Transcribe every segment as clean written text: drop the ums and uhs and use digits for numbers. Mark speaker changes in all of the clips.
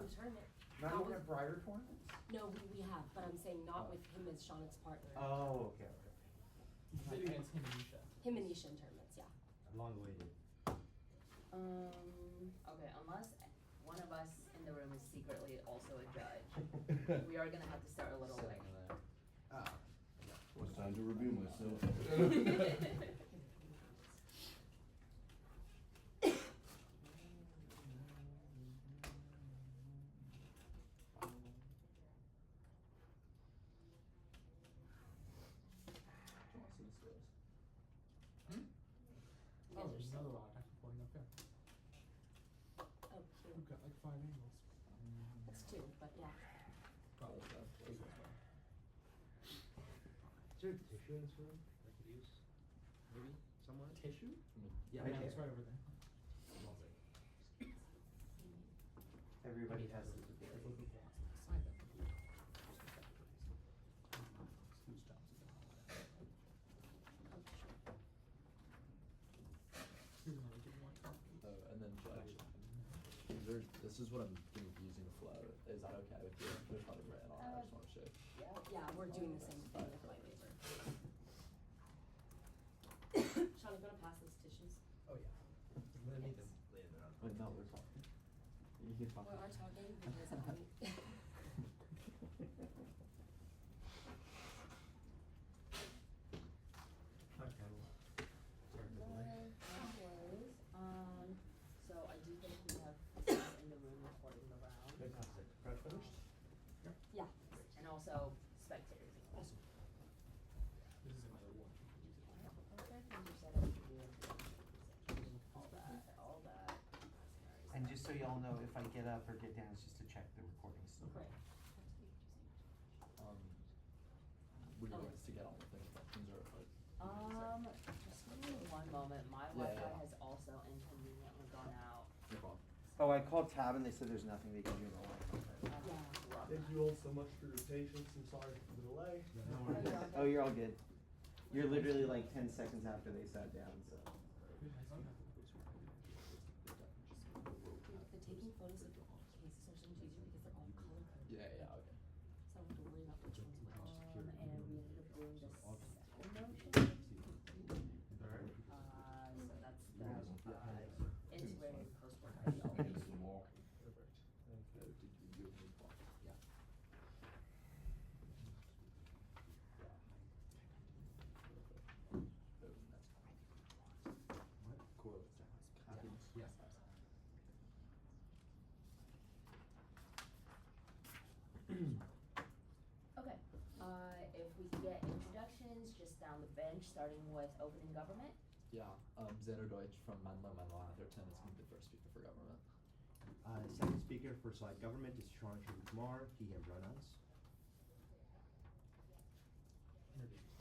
Speaker 1: the tournament.
Speaker 2: Not even at Briar tournaments?
Speaker 1: No, we have, but I'm saying not with him as Shaunik's partner.
Speaker 2: Oh, okay.
Speaker 3: Maybe against him and Nisha.
Speaker 1: Him and Nisha in tournaments, yeah.
Speaker 2: Long waited.
Speaker 4: Okay, unless one of us in the room is secretly also a judge, we are gonna have to start a little late.
Speaker 5: It's time to review myself.
Speaker 1: You guys are
Speaker 3: There's
Speaker 1: so-
Speaker 3: another rock actually pointing up there.
Speaker 1: Oh,
Speaker 3: We've
Speaker 1: cute.
Speaker 3: got like 5 angles.
Speaker 1: That's two, but yeah.
Speaker 3: Probably so.
Speaker 5: Is there tissue in this room I could use? Maybe somewhere?
Speaker 3: Tissue?
Speaker 5: Yeah,
Speaker 3: Yeah, it's right over there.
Speaker 2: Everybody has it.
Speaker 3: Slide that. Whose job is it?
Speaker 1: Oh, sure.
Speaker 3: Here's another good one.
Speaker 6: And then this is what I'm gonna be using to float. Is that okay with you? There's nothing written on it, I just wanna show.
Speaker 1: Yeah, we're doing the same thing with my paper. Sean, you gonna pass those tissues?
Speaker 5: Oh, yeah. I'm gonna need them later on.
Speaker 6: Wait, no, we're talking. You can talk.
Speaker 1: We are talking because
Speaker 4: So I do think we have someone in the room recording the round.
Speaker 2: Fantastic. Press finished?
Speaker 1: yeah.
Speaker 4: And also spectators.
Speaker 3: Awesome. This is another one.
Speaker 4: Okay, and you said I could do all that.
Speaker 2: And just so y'all know, if I get up or get down, it's just to check the recordings.
Speaker 1: Great.
Speaker 6: Would you like us to get on with the instructions or?
Speaker 4: Just give me one moment. My Wi-Fi has also inconveniently gone out.
Speaker 6: No problem.
Speaker 2: Oh, I called Tab and they said there's nothing they can do in the Wi-Fi.
Speaker 4: Yeah.
Speaker 7: Thank you all so much for your patience. I'm sorry for the delay.
Speaker 2: Oh, you're all good. You're literally like 10 seconds after they sat down, so.
Speaker 1: The taking photos of cases are so much easier because they're all color coded.
Speaker 6: Yeah, okay.
Speaker 1: So I don't have to worry about which one's which.
Speaker 4: And we ended up doing the second motion. So that's the integrated post-work ideology.
Speaker 6: Yeah. Cool.
Speaker 3: Yes.
Speaker 4: Okay, if we could get introductions just down the bench, starting with opening government.
Speaker 6: Yeah, Xander Deutsch from Menlo-Atherton is gonna be the first speaker for government.
Speaker 5: Second speaker for side government is Sean Kumar, he and pronouns.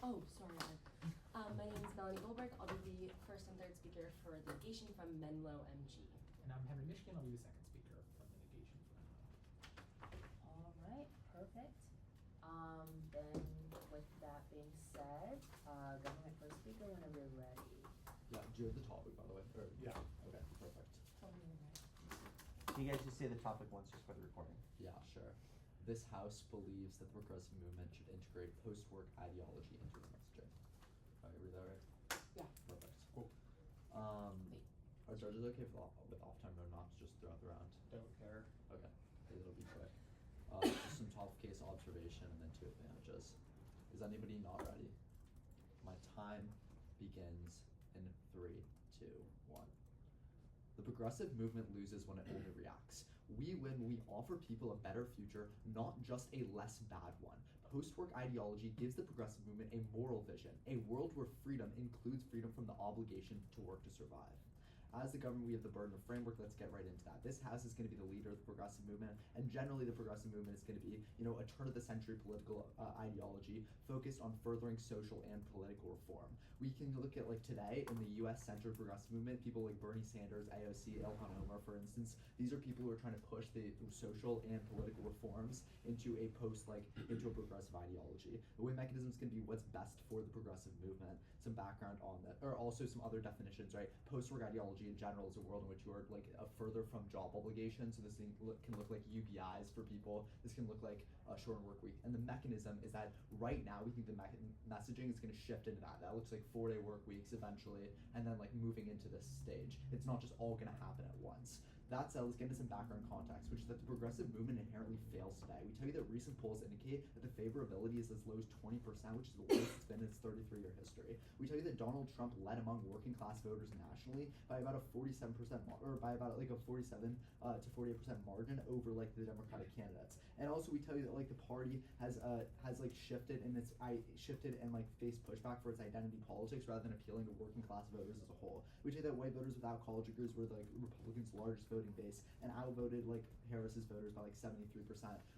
Speaker 1: Oh, sorry. My name is Melanie Goldberg. I'll be the first and third speaker for the negation from Menlo MG.
Speaker 3: And I'm Henry Michigan. I'll be the second speaker from the negation.
Speaker 4: All right, perfect. Then with that being said, government first speaker whenever you're ready.
Speaker 6: Yeah, do you have the topic, by the way? Or,
Speaker 7: Yeah.
Speaker 6: Okay, perfect.
Speaker 2: Can you guys just say the topic once just for the recording?
Speaker 6: Yeah, sure. This House believes that the progressive movement should integrate post-work ideology into its messaging. Alright, read that right?
Speaker 1: Yeah.
Speaker 6: Perfect. Cool. Are judges okay with off-time no knocks just throughout the round?
Speaker 3: Don't care.
Speaker 6: Okay, it'll be quick. Just some top case observation and then 2 advantages. Is anybody not ready? My time begins in 3, 2, 1. The progressive movement loses when it only reacts. We win when we offer people a better future, not just a less bad one. Post-work ideology gives the progressive movement a moral vision, a world where freedom includes freedom from the obligation to work to survive. As the government, we have the burden of framework. Let's get right into that. This House is going to be the leader of the progressive movement, and generally the progressive movement is going to be, a turn-of-the-century political ideology focused on furthering social and political reform. We can look at, today in the U.S.-centered progressive movement, people like Bernie Sanders, AOC, Ilhan Omar, for instance. These are people who are trying to push the social and political reforms into a into a progressive ideology. The way mechanism is going to be what's best for the progressive movement. Some background on that, or also some other definitions, right? Post-work ideology ideology in general is a world in which you are like further from job obligation. So this can look like UBIs for people. This can look like a shortened work week. And the mechanism is that right now we think the messaging is going to shift into that. That looks like 4-day work weeks eventually, and then like moving into this stage. It's not just all going to happen at once. That said, let's get into some background context, which is that the progressive movement inherently fails today. We tell you that recent polls indicate that the favorability is as low as 20%, which is the lowest it's been in its 33-year history. We tell you that Donald Trump led among working class voters nationally by about a 47% or by about like a 47 to 48% margin over like the Democratic candidates. And also we tell you that like the party has like shifted and like faced pushback for its identity politics rather than appealing to working class voters as a whole. We tell you that white voters without college degrees were like Republicans' largest voting base and outvoted like Harris's voters by like 73%,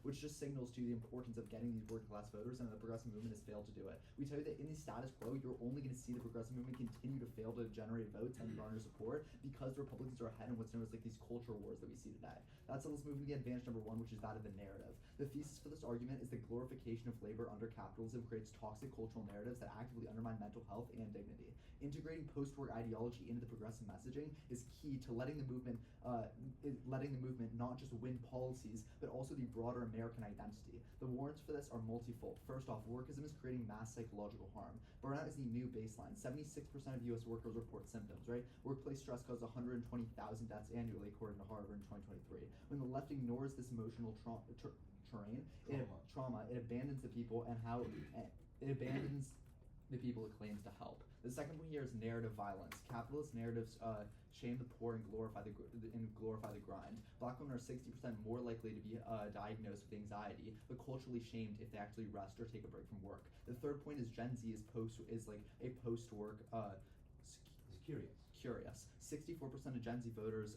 Speaker 6: which just signals to you the importance of getting these working class voters, and the progressive movement has failed to do it. We tell you that in the status quo, you're only going to see the progressive movement continue to fail to generate votes and garner support because the Republicans are ahead in what's known as like these culture wars that we see today. That's so let's move to the advantage number one, which is that of the narrative. The thesis for this argument is the glorification of labor under capitalism creates toxic cultural narratives that actively undermine mental health and dignity. Integrating post-work ideology into the progressive messaging is key to letting the movement not just win policies, but also the broader American identity. The warrants for this are multifold. First off, workism is creating mass psychological harm. Burnout is the new baseline. 76% of U.S. workers report symptoms, right? Workplace stress caused 120,000 deaths annually, according to Harvard in 2023. When the left ignores this emotional trauma, it abandons the people and how it abandons the people it claims to help. The second point here is narrative violence. Capitalist narratives shame the poor and glorify the grind. Black women are 60% more likely to be diagnosed with anxiety, but culturally shamed if they actually rest or take a break from work. The third point is Gen Z is like a post-work curious. 64% of Gen Z voters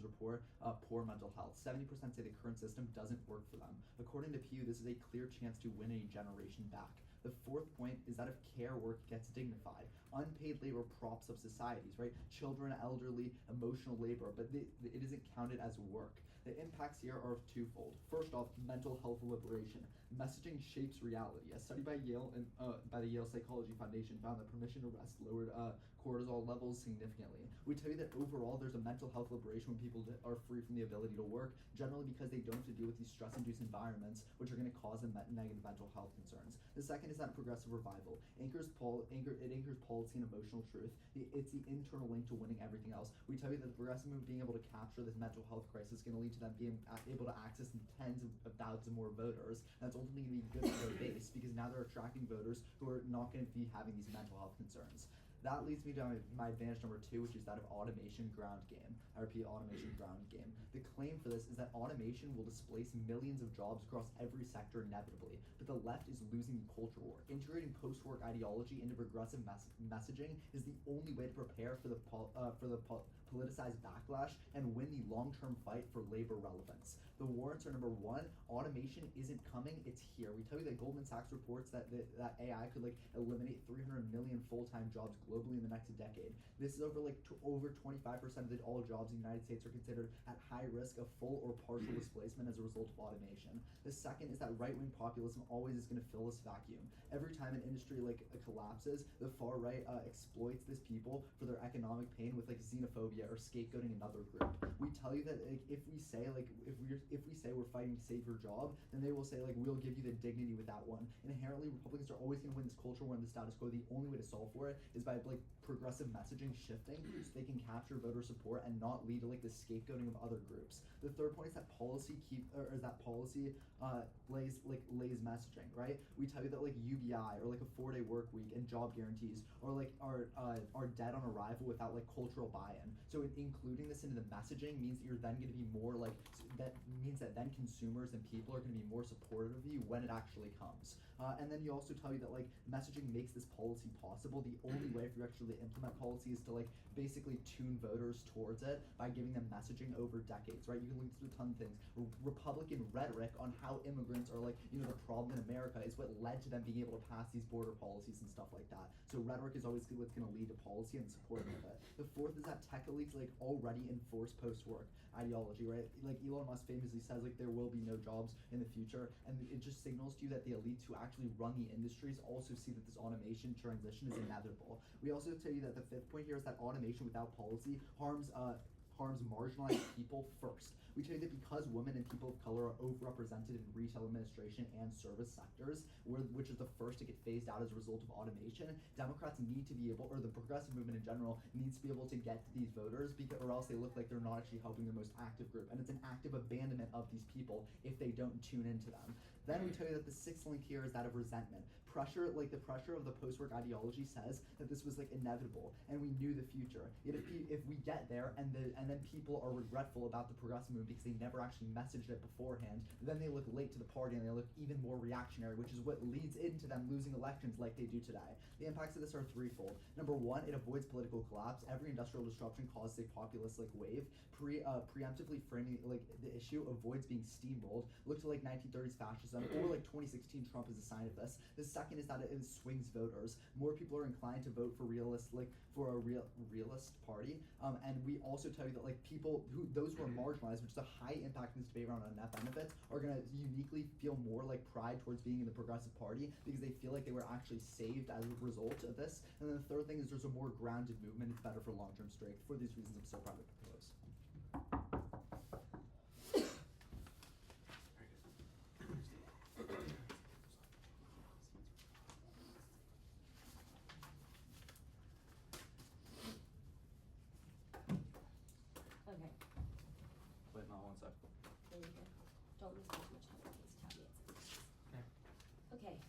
Speaker 6: report poor mental health. 70% say the current system doesn't work for them. According to Pew, this is a clear chance to win a generation back. The fourth point is that if care work gets dignified, unpaid labor props up societies, right? Children, elderly, emotional labor, but it isn't counted as work. The impacts here are twofold. First off, mental health liberation. Messaging shapes reality. A study by Yale and by the Yale Psychology Foundation found that permission to rest lowered cortisol levels significantly. We tell you that overall there's a mental health liberation when people are free from the ability to work, generally because they don't have to deal with these stress-induced environments, which are going to cause them negative mental health concerns. The second is that progressive revival. It anchors policy and emotional truth. It's the internal link to winning everything else. We tell you that the progressive movement being able to capture this mental health crisis is going to lead to them being able to access tens of thousands more voters. That's ultimately going to be good for their base because now they're attracting voters who are not going to be having these mental health concerns. That leads me to my advantage number two, which is that of automation ground game. I repeat, automation ground game. The claim for this is that automation will displace millions of jobs across every sector inevitably, but the left is losing the culture war. Integrating post-work ideology into progressive messaging is the only way to prepare for the politicized backlash and win the long-term fight for labor relevance. The warrants are number one, automation isn't coming, it's here. We tell you that Goldman Sachs reports that AI could like eliminate 300 million full-time jobs globally in the next decade. This is over 25% of all jobs in the United States are considered at high risk of full or partial displacement as a result of automation. The second is that right-wing populism always is going to fill this vacuum. Every time an industry collapses, the far right exploits this people for their economic pain with xenophobia or scapegoating another group. We tell you that if we say we're fighting to save your job, then they will say we'll give you the dignity with that one. Inherently, Republicans are always going to win this culture war and the status quo. The only way to solve for it is by progressive messaging shifting so they can capture voter support and not lead to the scapegoating of other groups. The third point is that policy lays messaging, right? We tell you that UBI or a 4-day work week and job guarantees or are dead on arrival without cultural buy-in. So including this into the messaging means that you're then going to be more that means that then consumers and people are going to be more supportive of you when it actually comes. And then you also tell you that messaging makes this policy possible. The only way for you actually to implement policy is to basically tune voters towards it by giving them messaging over decades, right? You can link to a ton of things. Republican rhetoric on how immigrants are the problem in America is what led to them being able to pass these border policies and stuff like that. So rhetoric is always what's going to lead to policy and supporting of it. The fourth is that tech elites already enforce post-work ideology, right? Elon Musk famously says like there will be no jobs in the future, and it just signals to you that the elites who actually run the industries also see that this automation transition is inevitable. We also tell you that the fifth point here is that automation without policy harms marginalized people first. We tell you that because women and people of color are overrepresented in retail administration and service sectors, which is the first to get phased out as a result of automation, Democrats need to be able, or the progressive movement in general, needs to be able to get to these voters, because, or else they look like they're not actually helping their most active group. And it's an active abandonment of these people if they don't tune into them. Then we tell you that the sixth link here is that of resentment. Pressure, like the pressure of the post-work ideology says that this was like inevitable and we knew the future. Yet if we get there and then people are regretful about the progressive movement because they never actually messaged it beforehand, then they look late to the party and they look even more reactionary, which is what leads into them losing elections like they do today. The impacts of this are threefold. Number one, it avoids political collapse. Every industrial disruption causes a populist like wave. Preemptively framing like the issue avoids being steamrolled. Look to like 1930s fascism or like 2016 Trump is a sign of this. The second is that it swings voters. More people are inclined to vote for a realist party. And we also tell you that like those who are marginalized, which is a high impact in this debate around net benefits, are gonna uniquely feel more like pride towards being in the progressive party because they feel like they were actually saved as a result of this. And then the third thing is there's a more grounded movement. It's better for long-term strength. For these reasons, I'm so proud to propose.
Speaker 1: Okay,
Speaker 6: Wait, not one sec.
Speaker 1: there you go. Don't lose too much time on these caveats.
Speaker 3: Okay.
Speaker 1: Okay,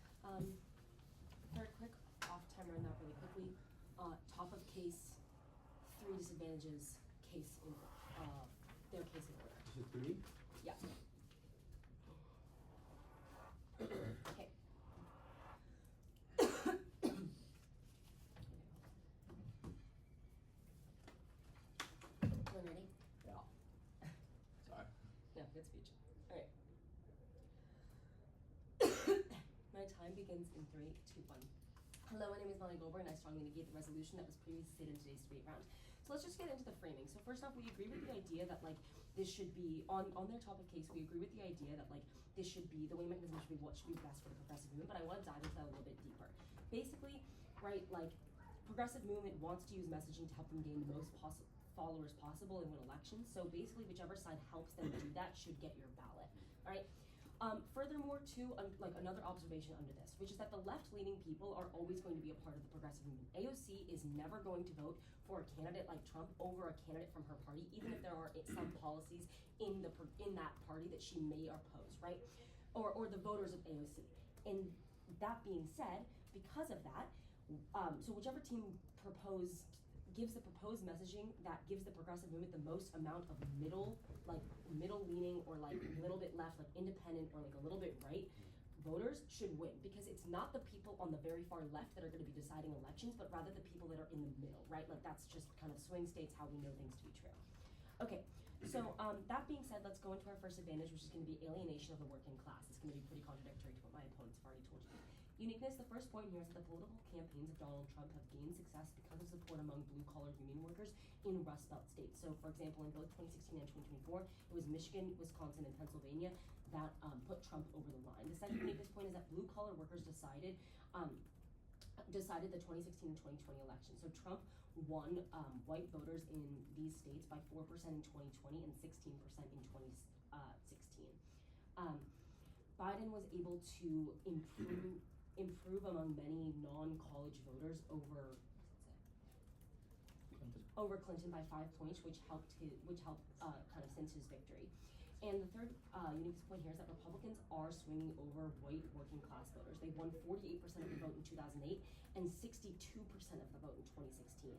Speaker 1: third quick off timer on that really quickly. Top of case, 3 disadvantages, case in their case in order.
Speaker 5: Is it 3?
Speaker 1: Yeah. Okay. Everyone ready?
Speaker 6: Yeah. Sorry.
Speaker 1: No, good speech. Alright. My time begins in 3, 2, 1. Hello, my name is Menlo and I strongly negate the resolution that was previously stated in today's debate round. So let's just get into the framing. So first off, we agree with the idea that like this should be on their topic case. We agree with the idea that like this should be the weighing mechanism should be what should be best for the progressive movement. But I want to dive into that a little bit deeper. Basically, right, like progressive movement wants to use messaging to help them gain the most followers possible and win elections. So basically, whichever side helps them do that should get your ballot. All right. Furthermore, too, like another observation under this, which is that the left-leaning people are always going to be a part of the progressive movement. AOC is never going to vote for a candidate like Trump over a candidate from her party, even if there are some policies in that party that she may oppose, right? Or the voters of AOC. And that being said, because of that, so whichever team gives the proposed messaging that gives the progressive movement the most amount of middle leaning or like a little bit left, like independent or like a little bit right voters should win, because it's not the people on the very far left that are going to be deciding elections, but rather the people that are in the middle, right? Like that's just kind of swing states how we know things to be true. Okay, so that being said, let's go into our first advantage, which is going to be alienation of the working class. It's going to be pretty contradictory to what my opponents have already told you. Uniqueness, the first point here is that the political campaigns of Donald Trump have gained success because of support among blue-collar union workers in Rust Belt states. So, for example, in both 2016 and 2024, it was Michigan, Wisconsin, and Pennsylvania that put Trump over the line. The second uniqueness point is that blue-collar workers decided the 2016 and 2020 election. So Trump won white voters in these states by 4% in 2020 and 16% in 2016. Biden was able to improve among many non-college voters over Clinton by 5 points, which helped kind of cinch his victory. And the third unique point here is that Republicans are swinging over white working class voters. They won 48% of the vote in 2008 and 62% of the vote in 2016.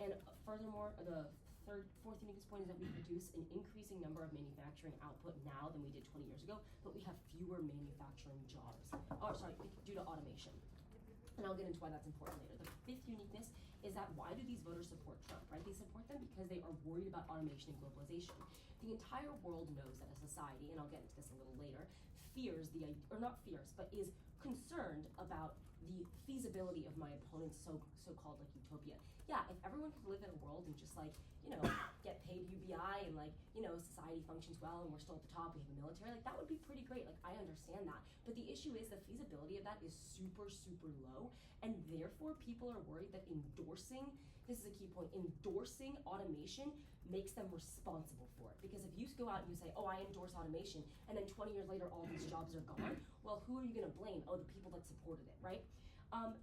Speaker 1: And furthermore, the fourth unique point is that we produce an increasing number of manufacturing output now than we did 20 years ago, but we have fewer manufacturing jobs. Due to automation. And I'll get into why that's important later. The fifth uniqueness is that why do these voters support Trump, right? They support them because they are worried about automation and globalization. The entire world knows that a society, and I'll get into this a little later, is concerned about the feasibility of my opponent's so-called like utopia. yeah, if everyone could live in a world and just like, you know, get paid UBI and like, you know, society functions well and we're still at the top, we have a military, like that would be pretty great. Like I understand that. But the issue is the feasibility of that is super, super low. And therefore people are worried that endorsing, this is a key point, endorsing automation makes them responsible for it. Because if you go out and you say, oh, I endorse automation, and then 20 years later all these jobs are gone, well, who are you gonna blame? Oh, the people that supported it, right?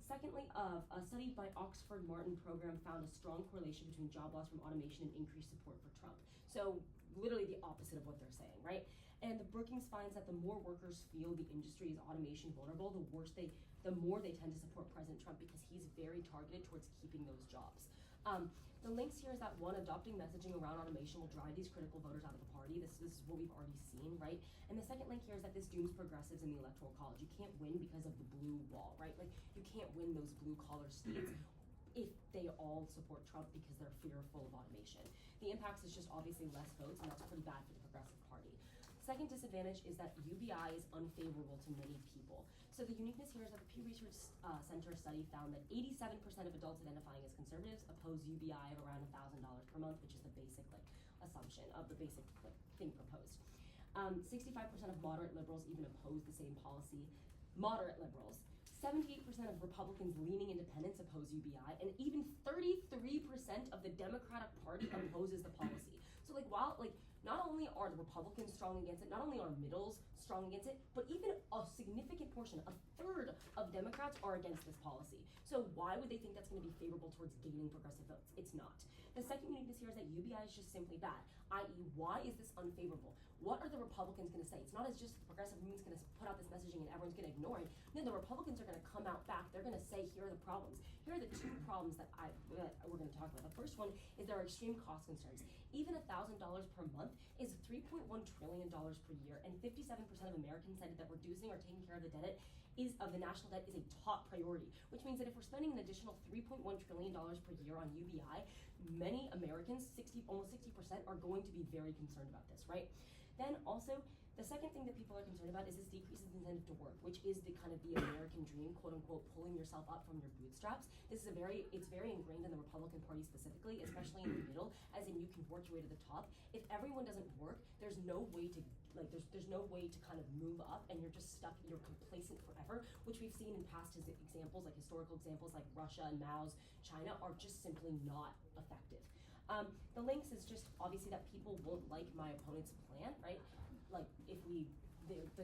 Speaker 1: Secondly, a study by Oxford Martin program found a strong correlation between job loss from automation and increased support for Trump. So literally the opposite of what they're saying, right? And the Brookings finds that the more workers feel the industry is automation vulnerable, the more they tend to support President Trump because he's very targeted towards keeping those jobs. The links here is that one, adopting messaging around automation will drive these critical voters out of the party. This is what we've already seen, right? And the second link here is that this dooms progressives in the electoral college. You can't win because of the blue wall, right? Like you can't win those blue collar states if they all support Trump because they're fearful of automation. The impacts is just obviously less votes, and that's pretty bad for the Progressive Party. Second disadvantage is that UBI is unfavorable to many people. So the uniqueness here is that the Pew Research Center study found that 87% of adults identifying as conservatives oppose UBI of around $1,000 per month, which is the basic assumption of the basic thing proposed. 65% of moderate liberals even oppose the same policy. Moderate liberals. 78% of Republicans leaning independents oppose UBI, and even 33% of the Democratic Party opposes the policy. So not only are the Republicans strong against it, not only are middles strong against it, but even a significant portion, a third of Democrats are against this policy. So why would they think that's going to be favorable towards gaining progressive votes? It's not. The second uniqueness here is that UBI is just simply bad, i.e. why is this unfavorable? What are the Republicans going to say? It's not as just the progressive movement's going to put out this messaging and everyone's going to ignore it. No, the Republicans are going to come out back. They're going to say, here are the problems. Here are the two problems that we're going to talk about. The first one is there are extreme cost concerns. Even $1,000 per month is $3.1 trillion per year, and 57% of Americans said that reducing or taking care of the debt of the national debt is a top priority, which means that if we're spending an additional $3.1 trillion per year on UBI, many Americans, almost 60%, are going to be very concerned about this, right? Then also, the second thing that people are concerned about is this decreases incentive to work, which is the kind of the American dream, quote unquote, pulling yourself up from your bootstraps. This is it's very ingrained in the Republican Party specifically, especially in the middle, as in you can work your way to the top. If everyone doesn't work, there's no way to there's no way to kind of move up, and you're just stuck, you're complacent forever, which we've seen in past examples, like historical examples like Russia and Mao's China are just simply not effective. The links is just obviously that people won't like my opponent's plan, right? Like if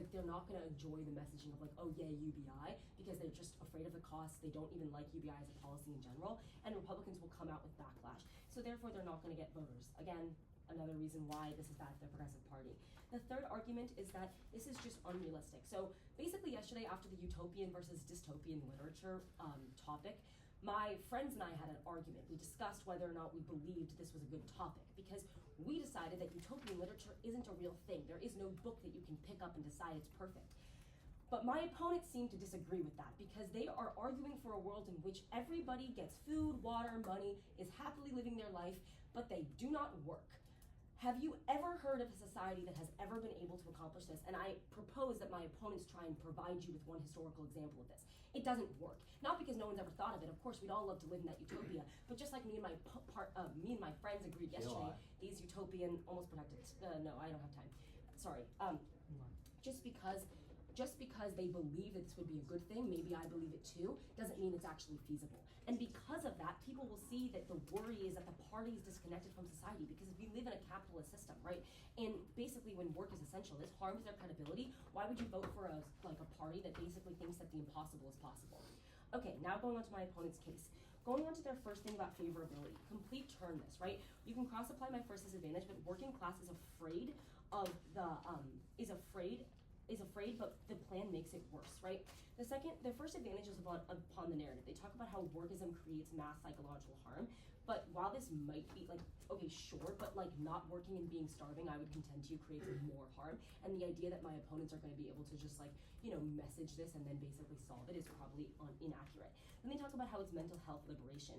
Speaker 1: they're not gonna enjoy the messaging of like, oh yeah, UBI, because they're just afraid of the costs. They don't even like UBI as a policy in general, and Republicans will come out with backlash. So therefore they're not gonna get voters. Again, another reason why this is bad for the Progressive Party. The third argument is that this is just unrealistic. So basically yesterday after the utopian versus dystopian literature topic, my friends and I had an argument. We discussed whether or not we believed this was a good topic because we decided that utopian literature isn't a real thing. There is no book that you can pick up and decide it's perfect. But my opponents seem to disagree with that because they are arguing for a world in which everybody gets food, water, money, is happily living their life, but they do not work. Have you ever heard of a society that has ever been able to accomplish this? And I propose that my opponents try and provide you with one historical example of this. It doesn't work. Not because no one's ever thought of it. Of course, we'd all love to live in that utopia. But just like me and my friends agreed yesterday, these utopian, almost protected. No, I don't have time. Sorry. Just because they believe that this would be a good thing, maybe I believe it too, doesn't mean it's actually feasible. And because of that, people will see that the worry is that the party is disconnected from society because if we live in a capitalist system, right? And basically when work is essential, this harms their credibility. Why would you vote for a party that basically thinks that the impossible is possible? Okay, now going on to my opponent's case. Going on to their first thing about favorability, complete turn this, right? You can cross-apply my first disadvantage, but working class is afraid, but the plan makes it worse, right? The first advantage is upon the narrative. They talk about how workism creates mass psychological harm, but while this might be okay, sure, but not working and being starving, I would contend to you creates more harm. And the idea that my opponents are going to be able to just message this and then basically solve it is probably inaccurate. Then they talk about how it's mental health liberation.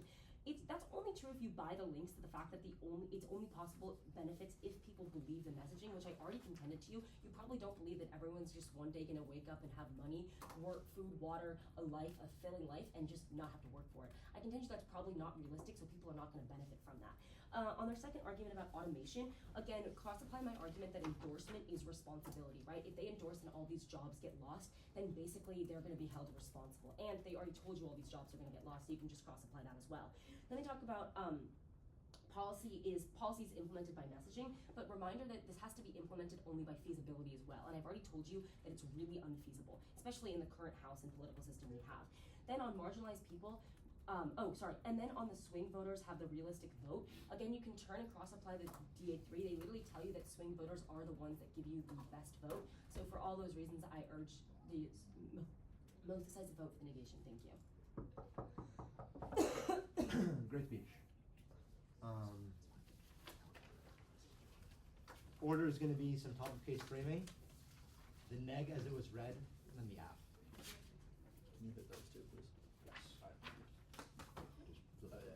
Speaker 1: That's only true if you buy the links to the fact that it's only possible benefits if people believe the messaging, which I already contended to you. You probably don't believe that everyone's just one day gonna wake up and have money, work, food, water, a life, a filling life, and just not have to work for it. I contend that's probably not realistic, so people are not gonna benefit from that. On their second argument about automation, again, cross-apply my argument that endorsement is responsibility, right? If they endorse and all these jobs get lost, then basically they're gonna be held responsible. And they already told you all these jobs are gonna get lost, so you can just cross-apply that as well. Then they talk about policies implemented by messaging, but reminder that this has to be implemented only by feasibility as well. And I've already told you that it's really unfeasible, especially in the current House and political system we have. Then on marginalized people, and then on the swing voters have the realistic vote. Again, you can turn and cross-apply the DA3. They literally tell you that swing voters are the ones that give you the best vote. So for all those reasons, I urge the most decisive vote for the negation. Thank you.
Speaker 5: Great speech. Order is going to be some top of case framing, the neg as it was read, and then the app.
Speaker 6: Can you hit those two, please?
Speaker 5: Yes.
Speaker 6: Alright. Alright.
Speaker 5: Good idea.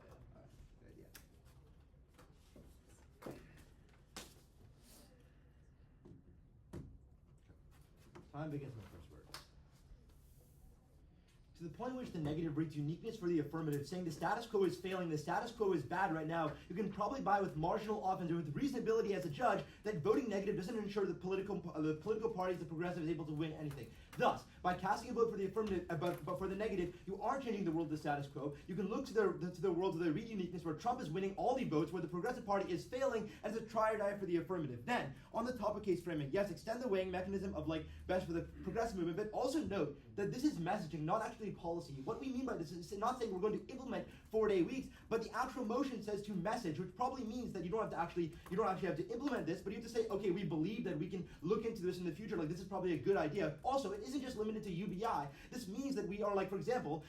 Speaker 5: Time begins with my first words. To the point in which the negative reads uniqueness for the affirmative, saying the status quo is failing, the status quo is bad right now, you can probably buy with marginal offense or with reasonability as a judge that voting negative doesn't ensure the political parties, the progressive, is able to win anything. Thus, by casting a vote for the affirmative, but for the negative, you are changing the world of the status quo. You can look to the world of the read uniqueness where Trump is winning all the votes, where the Progressive Party is failing, and it's a try or die for the affirmative. Then, on the top of case framing, yes, extend the weighing mechanism of like best for the progressive movement, but also note that this is messaging, not actually policy. What we mean by this is not saying we're going to implement 4-day weeks, but the actual motion says to message, which probably means that you don't actually have to implement this, but you have to say, okay, we believe that we can look into this in the future, like this is probably a good idea. Also, it isn't just limited to UBI. This means that we are like, for example,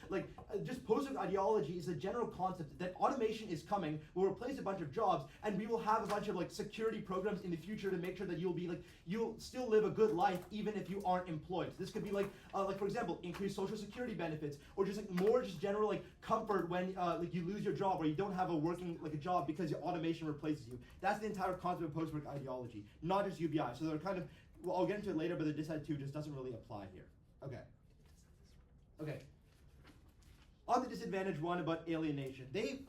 Speaker 5: just post-hoc ideology is a general concept that automation is coming, will replace a bunch of jobs, and we will have a bunch of like security programs in the future to make sure that you'll still live a good life even if you aren't employed. So this could be like for example, increased social security benefits, or just like more just general like comfort when like you lose your job or you don't have a working like a job because your automation replaces you. That's the entire concept of post-work ideology, not just UBI. So they're kind of, well, I'll get into it later, but the Decide 2 just doesn't really apply here. Okay. On the disadvantage one about alienation, they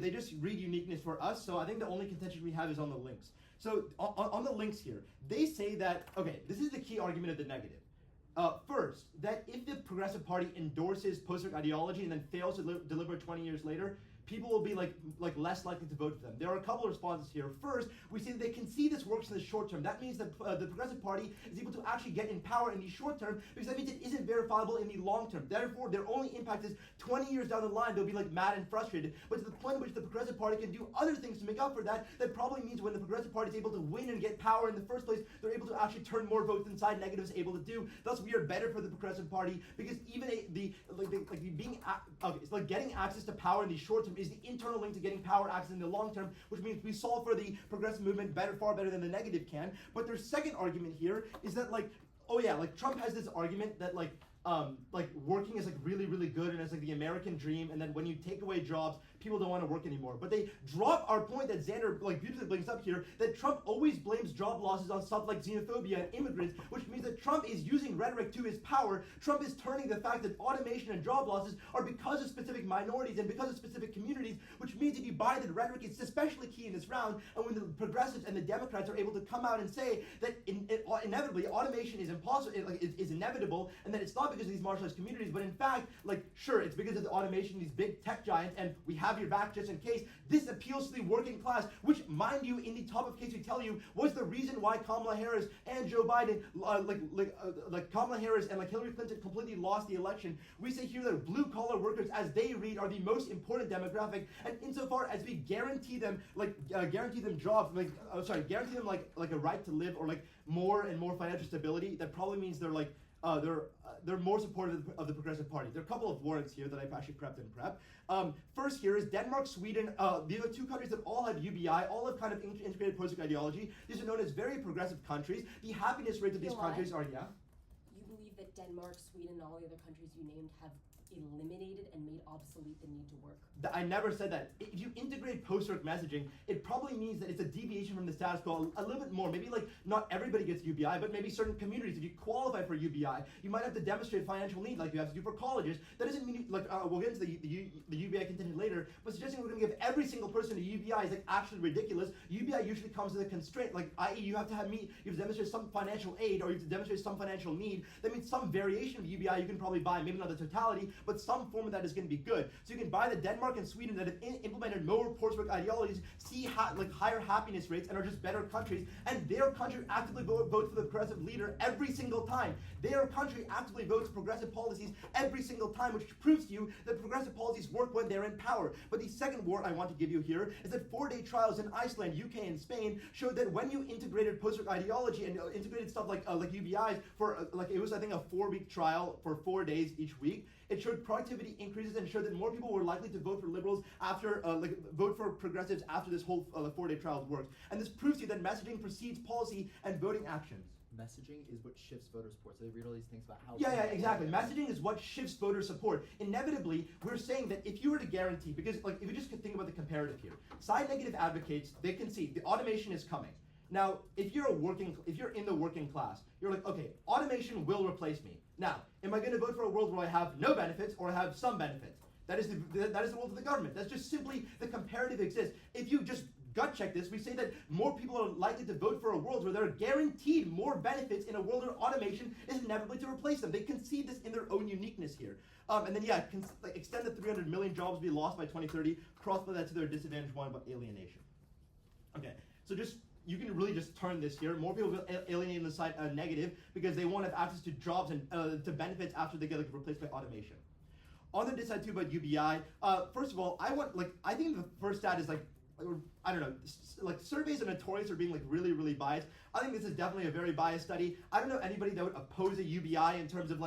Speaker 5: just read uniqueness for us, so I think the only contention we have is on the links. So on the links here, they say that, okay, this is the key argument of the negative. First, that if the Progressive Party endorses post-hoc ideology and then fails to deliver 20 years later, people will be like less likely to vote for them. There are a couple of responses here. First, we say that they can see this works in the short term. That means that the Progressive Party is able to actually get in power in the short term, because that means it isn't verifiable in the long term. Therefore, their only impact is 20 years down the line, they'll be like mad and frustrated. But to the point in which the Progressive Party can do other things to make up for that, that probably means when the Progressive Party is able to win and get power in the first place, they're able to actually turn more votes than side negative is able to do. Thus, we are better for the Progressive Party, because even it's like getting access to power in the short term is the internal link to getting power access in the long term, which means we solve for the progressive movement far better than the negative can. But their second argument here is that Trump has this argument that working is like really, really good and it's like the American dream, and then when you take away jobs, people don't want to work anymore. But they drop our point that Xander beautifully brings up here, that Trump always blames job losses on stuff like xenophobia and immigrants, which means that Trump is using rhetoric to his power. Trump is turning the fact that automation and job losses are because of specific minorities and because of specific communities, which means if you buy that rhetoric, it's especially key in this round, and when the progressives and the Democrats are able to come out and say that inevitably automation is impossible, is inevitable, and that it's not because of these marginalized communities, but in fact, sure, it's because of the automation, these big tech giants, and we have your back just in case. This appeals to the working class, which, mind you, in the top of case we tell you, was the reason why Kamala Harris and Joe Biden, Kamala Harris and Hillary Clinton completely lost the election. We say here that blue-collar workers, as they read, are the most important demographic, and insofar as we guarantee them jobs, guarantee them a right to live, or more and more financial stability, that probably means they're more supportive of the Progressive Party. There are a couple of warrants here that I've actually prepped in prep. First here is Denmark, Sweden. These are two countries that all have UBI, all have kind of integrated post-hoc ideology. These are known as very progressive countries. The happiness rates of these countries are,
Speaker 1: You believe that Denmark, Sweden, and all the other countries you named have eliminated and made obsolete the need to work.
Speaker 5: I never said that. If you integrate post-work messaging, it probably means that it's a deviation from the status quo a little bit more. Maybe like not everybody gets UBI, but maybe certain communities, if you qualify for UBI, you might have to demonstrate financial need like you have to do for colleges. That doesn't mean, like, we'll get into the UBI contingent later, but suggesting we're going to give every single person a UBI is like actually ridiculous. UBI usually comes with a constraint, like i.e. you have to demonstrate some financial aid, or you have to demonstrate some financial need. That means some variation of UBI you can probably buy, maybe not the totality, but some form of that is going to be good. So you can buy the Denmark and Sweden that have implemented more post-work ideologies, see higher happiness rates, and are just better countries, and their country actively vote for the progressive leader every single time. Their country actively votes progressive policies every single time, which proves to you that progressive policies work when they're in power. But the second word I want to give you here is that 4-day trials in Iceland, UK, and Spain showed that when you integrated post-work ideology and integrated stuff like UBIs for it was, I think, a 4-week trial for 4 days each week, it showed productivity increases and showed that more people were likely to vote for liberals after, vote for progressives after this whole 4-day trial worked. And this proves to you that messaging precedes policy and voting actions.
Speaker 6: Messaging is what shifts voter support. So they read all these things about how.
Speaker 5: Yeah, exactly. Messaging is what shifts voter support. Inevitably, we're saying that if you were to guarantee, because like if you just think about the comparative here, side negative advocates, they can see the automation is coming. Now, if you're in the working class, you're like, okay, automation will replace me. Now, am I going to vote for a world where I have no benefits or I have some benefits? That is the role of the government. That's just simply the comparative exists. If you just gut check this, we say that more people are likely to vote for a world where they're guaranteed more benefits in a world where automation is inevitably to replace them. They concede this in their own uniqueness here. And then, extend the 300 million jobs to be lost by 2030, cross-play that to their disadvantage one about alienation. Okay, so you can really just turn this here. More people will alienate on the side negative because they won't have access to jobs and to benefits after they get replaced by automation. On the side too about UBI, first of all, I think the first stat is I don't know, surveys are notorious for being really, really biased. I think this is definitely a very biased study. I don't know anybody that would oppose a UBI in terms of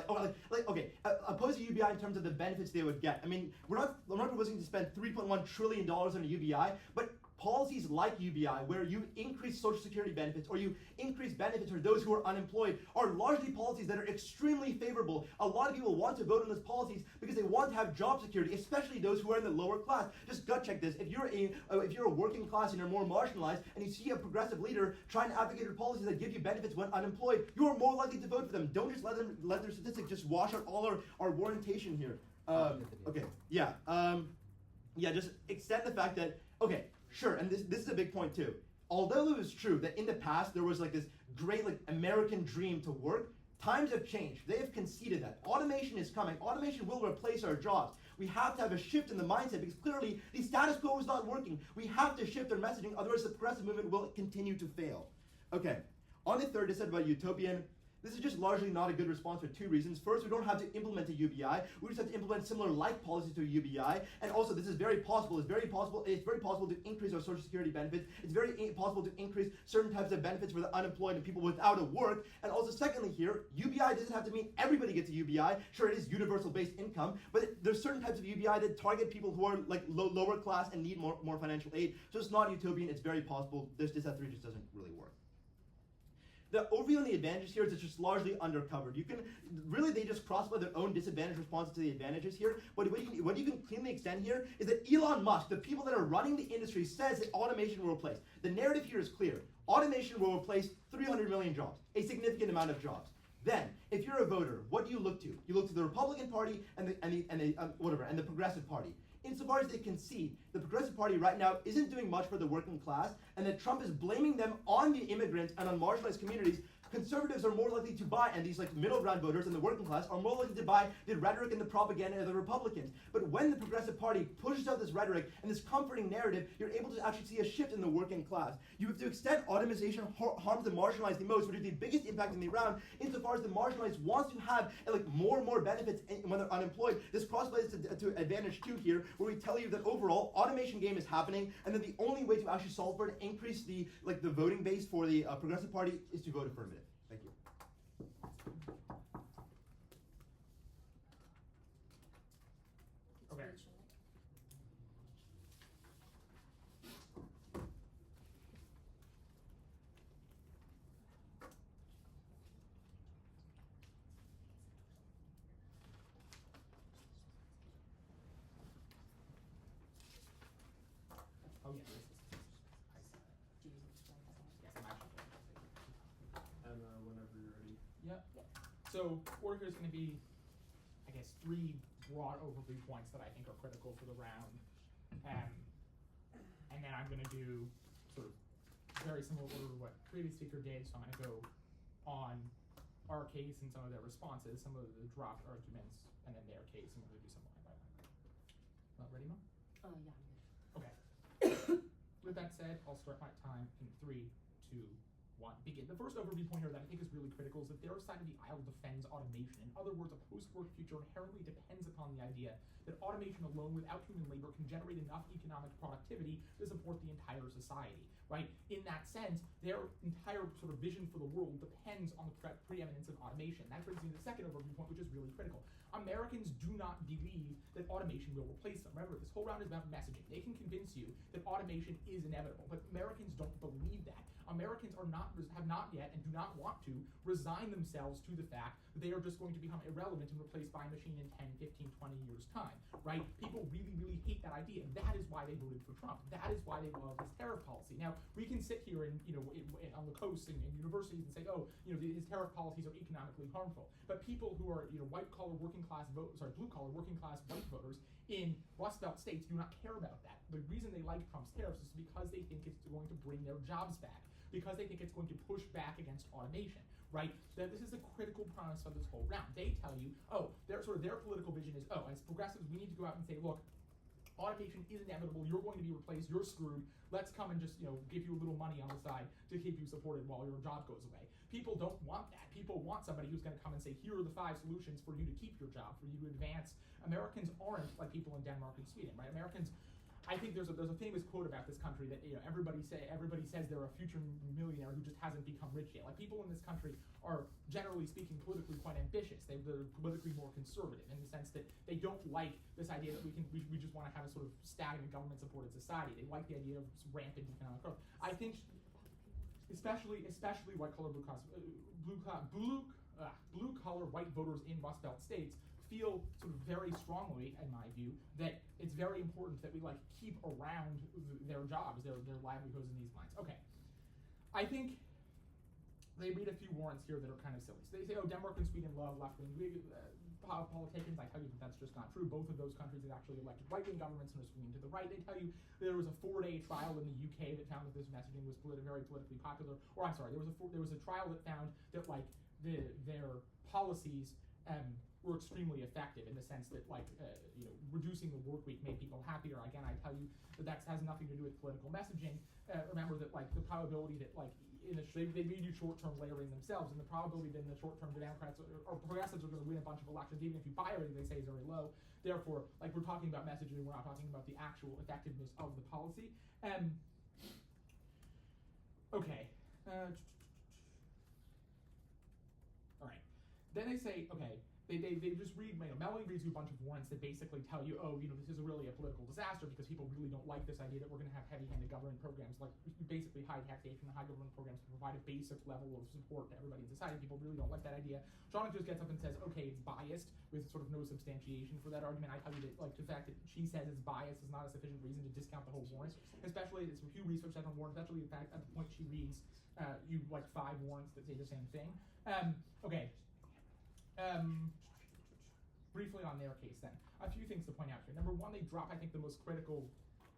Speaker 5: oppose a UBI in terms of the benefits they would get. I mean, we're not proposing to spend $3.1 trillion on a UBI, but policies like UBI, where you increase Social Security benefits or you increase benefits for those who are unemployed, are largely policies that are extremely favorable. A lot of people want to vote on those policies because they want to have job security, especially those who are in the lower class. Just gut check this. If you're a working class and you're more marginalized, and you see a progressive leader trying to advocate for policies that give you benefits when unemployed, you are more likely to vote for them. Don't just let their statistics just wash out all our orientation here. Just extend the fact that, okay, sure, and this is a big point too. Although it was true that in the past there was this great American dream to work, times have changed. They have conceded that. Automation is coming. Automation will replace our jobs. We have to have a shift in the mindset because clearly the status quo is not working. We have to shift our messaging, otherwise the progressive movement will continue to fail. Okay, on the third, I said about utopian. This is just largely not a good response for two reasons. First, we don't have to implement a UBI. We just have to implement similar like policies to a UBI. And also, this is very possible. It's very possible to increase our Social Security benefits. It's very possible to increase certain types of benefits for the unemployed and people without a work. And also, secondly here, UBI doesn't have to mean everybody gets a UBI. Sure, it is universal base income, but there's certain types of UBI that target people who are lower class and need more financial aid. So it's not utopian. It's very possible. This S3 just doesn't really work. The overview and the advantages here is it's just largely undercovered. They just cross-play their own disadvantage responses to the advantages here. But what you can cleanly extend here is that Elon Musk, the people that are running the industry, says that automation will replace. The narrative here is clear. Automation will replace 300 million jobs, a significant amount of jobs. Then, if you're a voter, what do you look to? You look to the Republican Party and the Progressive Party. Insofar as they concede, the Progressive Party right now isn't doing much for the working class, and that Trump is blaming them on the immigrants and on marginalized communities, conservatives are more likely to buy, and these middle ground voters and the working class are more likely to buy the rhetoric and the propaganda of the Republicans. But when the Progressive Party pushes out this rhetoric and this comforting narrative, you're able to actually see a shift in the working class. You have to extend automation harms the marginalized the most, which is the biggest impact in the round, insofar as the marginalized wants to have more and more benefits when they're unemployed. This cross-plays to advantage 2 here, where we tell you that overall automation game is happening, and then the only way to actually solve for it and increase the voting base for the Progressive Party is to vote affirmative. Thank you.
Speaker 3: Okay. So order here is going to be, I guess, 3 broad overview points that I think are critical for the round. And then I'm going to do sort of very similar order to what previous speaker did. So I'm going to go on our case and some of their responses, some of the dropped arguments, and then their case, and we're going to do some line by line. Ready, Mo?
Speaker 1: Yeah, I'm good.
Speaker 3: Okay. With that said, I'll start my time in 3, 2, 1. Begin. The first overview point here that I think is really critical is that their side of the aisle defends automation. In other words, a post-work future inherently depends upon the idea that automation alone without human labor can generate enough economic productivity to support the entire society, right? In that sense, their entire sort of vision for the world depends on the preeminence of automation. That brings me to the second overview point, which is really critical. Americans do not believe that automation will replace them. Remember, this whole round is about messaging. They can convince you that automation is inevitable, but Americans don't believe that. Americans have not yet and do not want to resign themselves to the fact that they are just going to become irrelevant and replaced by a machine in 10, 15, 20 years' time, right? People really, really hate that idea. That is why they voted for Trump. That is why they love his tariff policy. Now, we can sit here and, on the coast and in universities and say, oh, his tariff policies are economically harmful. But people who are, white-collar working class voters, blue-collar working class white voters in Rust Belt states do not care about that. The reason they like Trump's tariffs is because they think it's going to bring their jobs back, because they think it's going to push back against automation, right? That this is the critical premise of this whole round. They tell you, their political vision is, as progressives, we need to go out and say, look, automation is inevitable, you're going to be replaced, you're screwed, let's come and just, give you a little money on the side to keep you supported while your job goes away. People don't want that. People want somebody who's going to come and say, here are the 5 solutions for you to keep your job, for you to advance. Americans aren't like people in Denmark and Sweden, right? Americans, I think there's a famous quote about this country that everybody says they're a future millionaire who just hasn't become rich yet. Like, people in this country are, generally speaking, politically quite ambitious. They're politically more conservative in the sense that they don't like this idea that we just want to have a sort of stagnant government-supported society. They like the idea of rampant economic growth. I think, especially white-collar blue-collar white voters in Rust Belt states feel sort of very strongly, in my view, that it's very important that we keep around their jobs, their livelihoods in these mines. Okay, I think they read a few warrants here that are kind of silly. So they say, Denmark and Sweden love left-wing politicians. I tell you that that's just not true. Both of those countries have actually elected right-wing governments and are swinging to the right. They tell you there was a 4-day trial in the UK that found that this messaging was very politically popular. Or I'm sorry, there was a trial that found that their policies were extremely effective in the sense that reducing the work week made people happier. Again, I tell you that has nothing to do with political messaging. Remember that the probability that they may do short-term layering themselves, and the probability that in the short term the Democrats or progressives are going to win a bunch of elections, even if you buy everything they say, is very low. Therefore, we're talking about messaging, we're not talking about the actual effectiveness of the policy. Okay. All right. Then they say, okay, they just read, Melanie reads you a bunch of warrants that basically tell you, this is really a political disaster because people really don't like this idea that we're going to have heavy-handed government programs, like basically high taxation and high government programs to provide a basic level of support to everybody in society. People really don't like that idea. Sean just gets up and says, okay, it's biased, with sort of no substantiation for that argument. I tell you that the fact that she says it's biased is not a sufficient reason to discount the whole warrant, especially it's Pew Research on warrant, especially the fact at the point she reads you 5 warrants that say the same thing. Okay. Briefly on their case then, a few things to point out here. Number one, they drop, I think, the most critical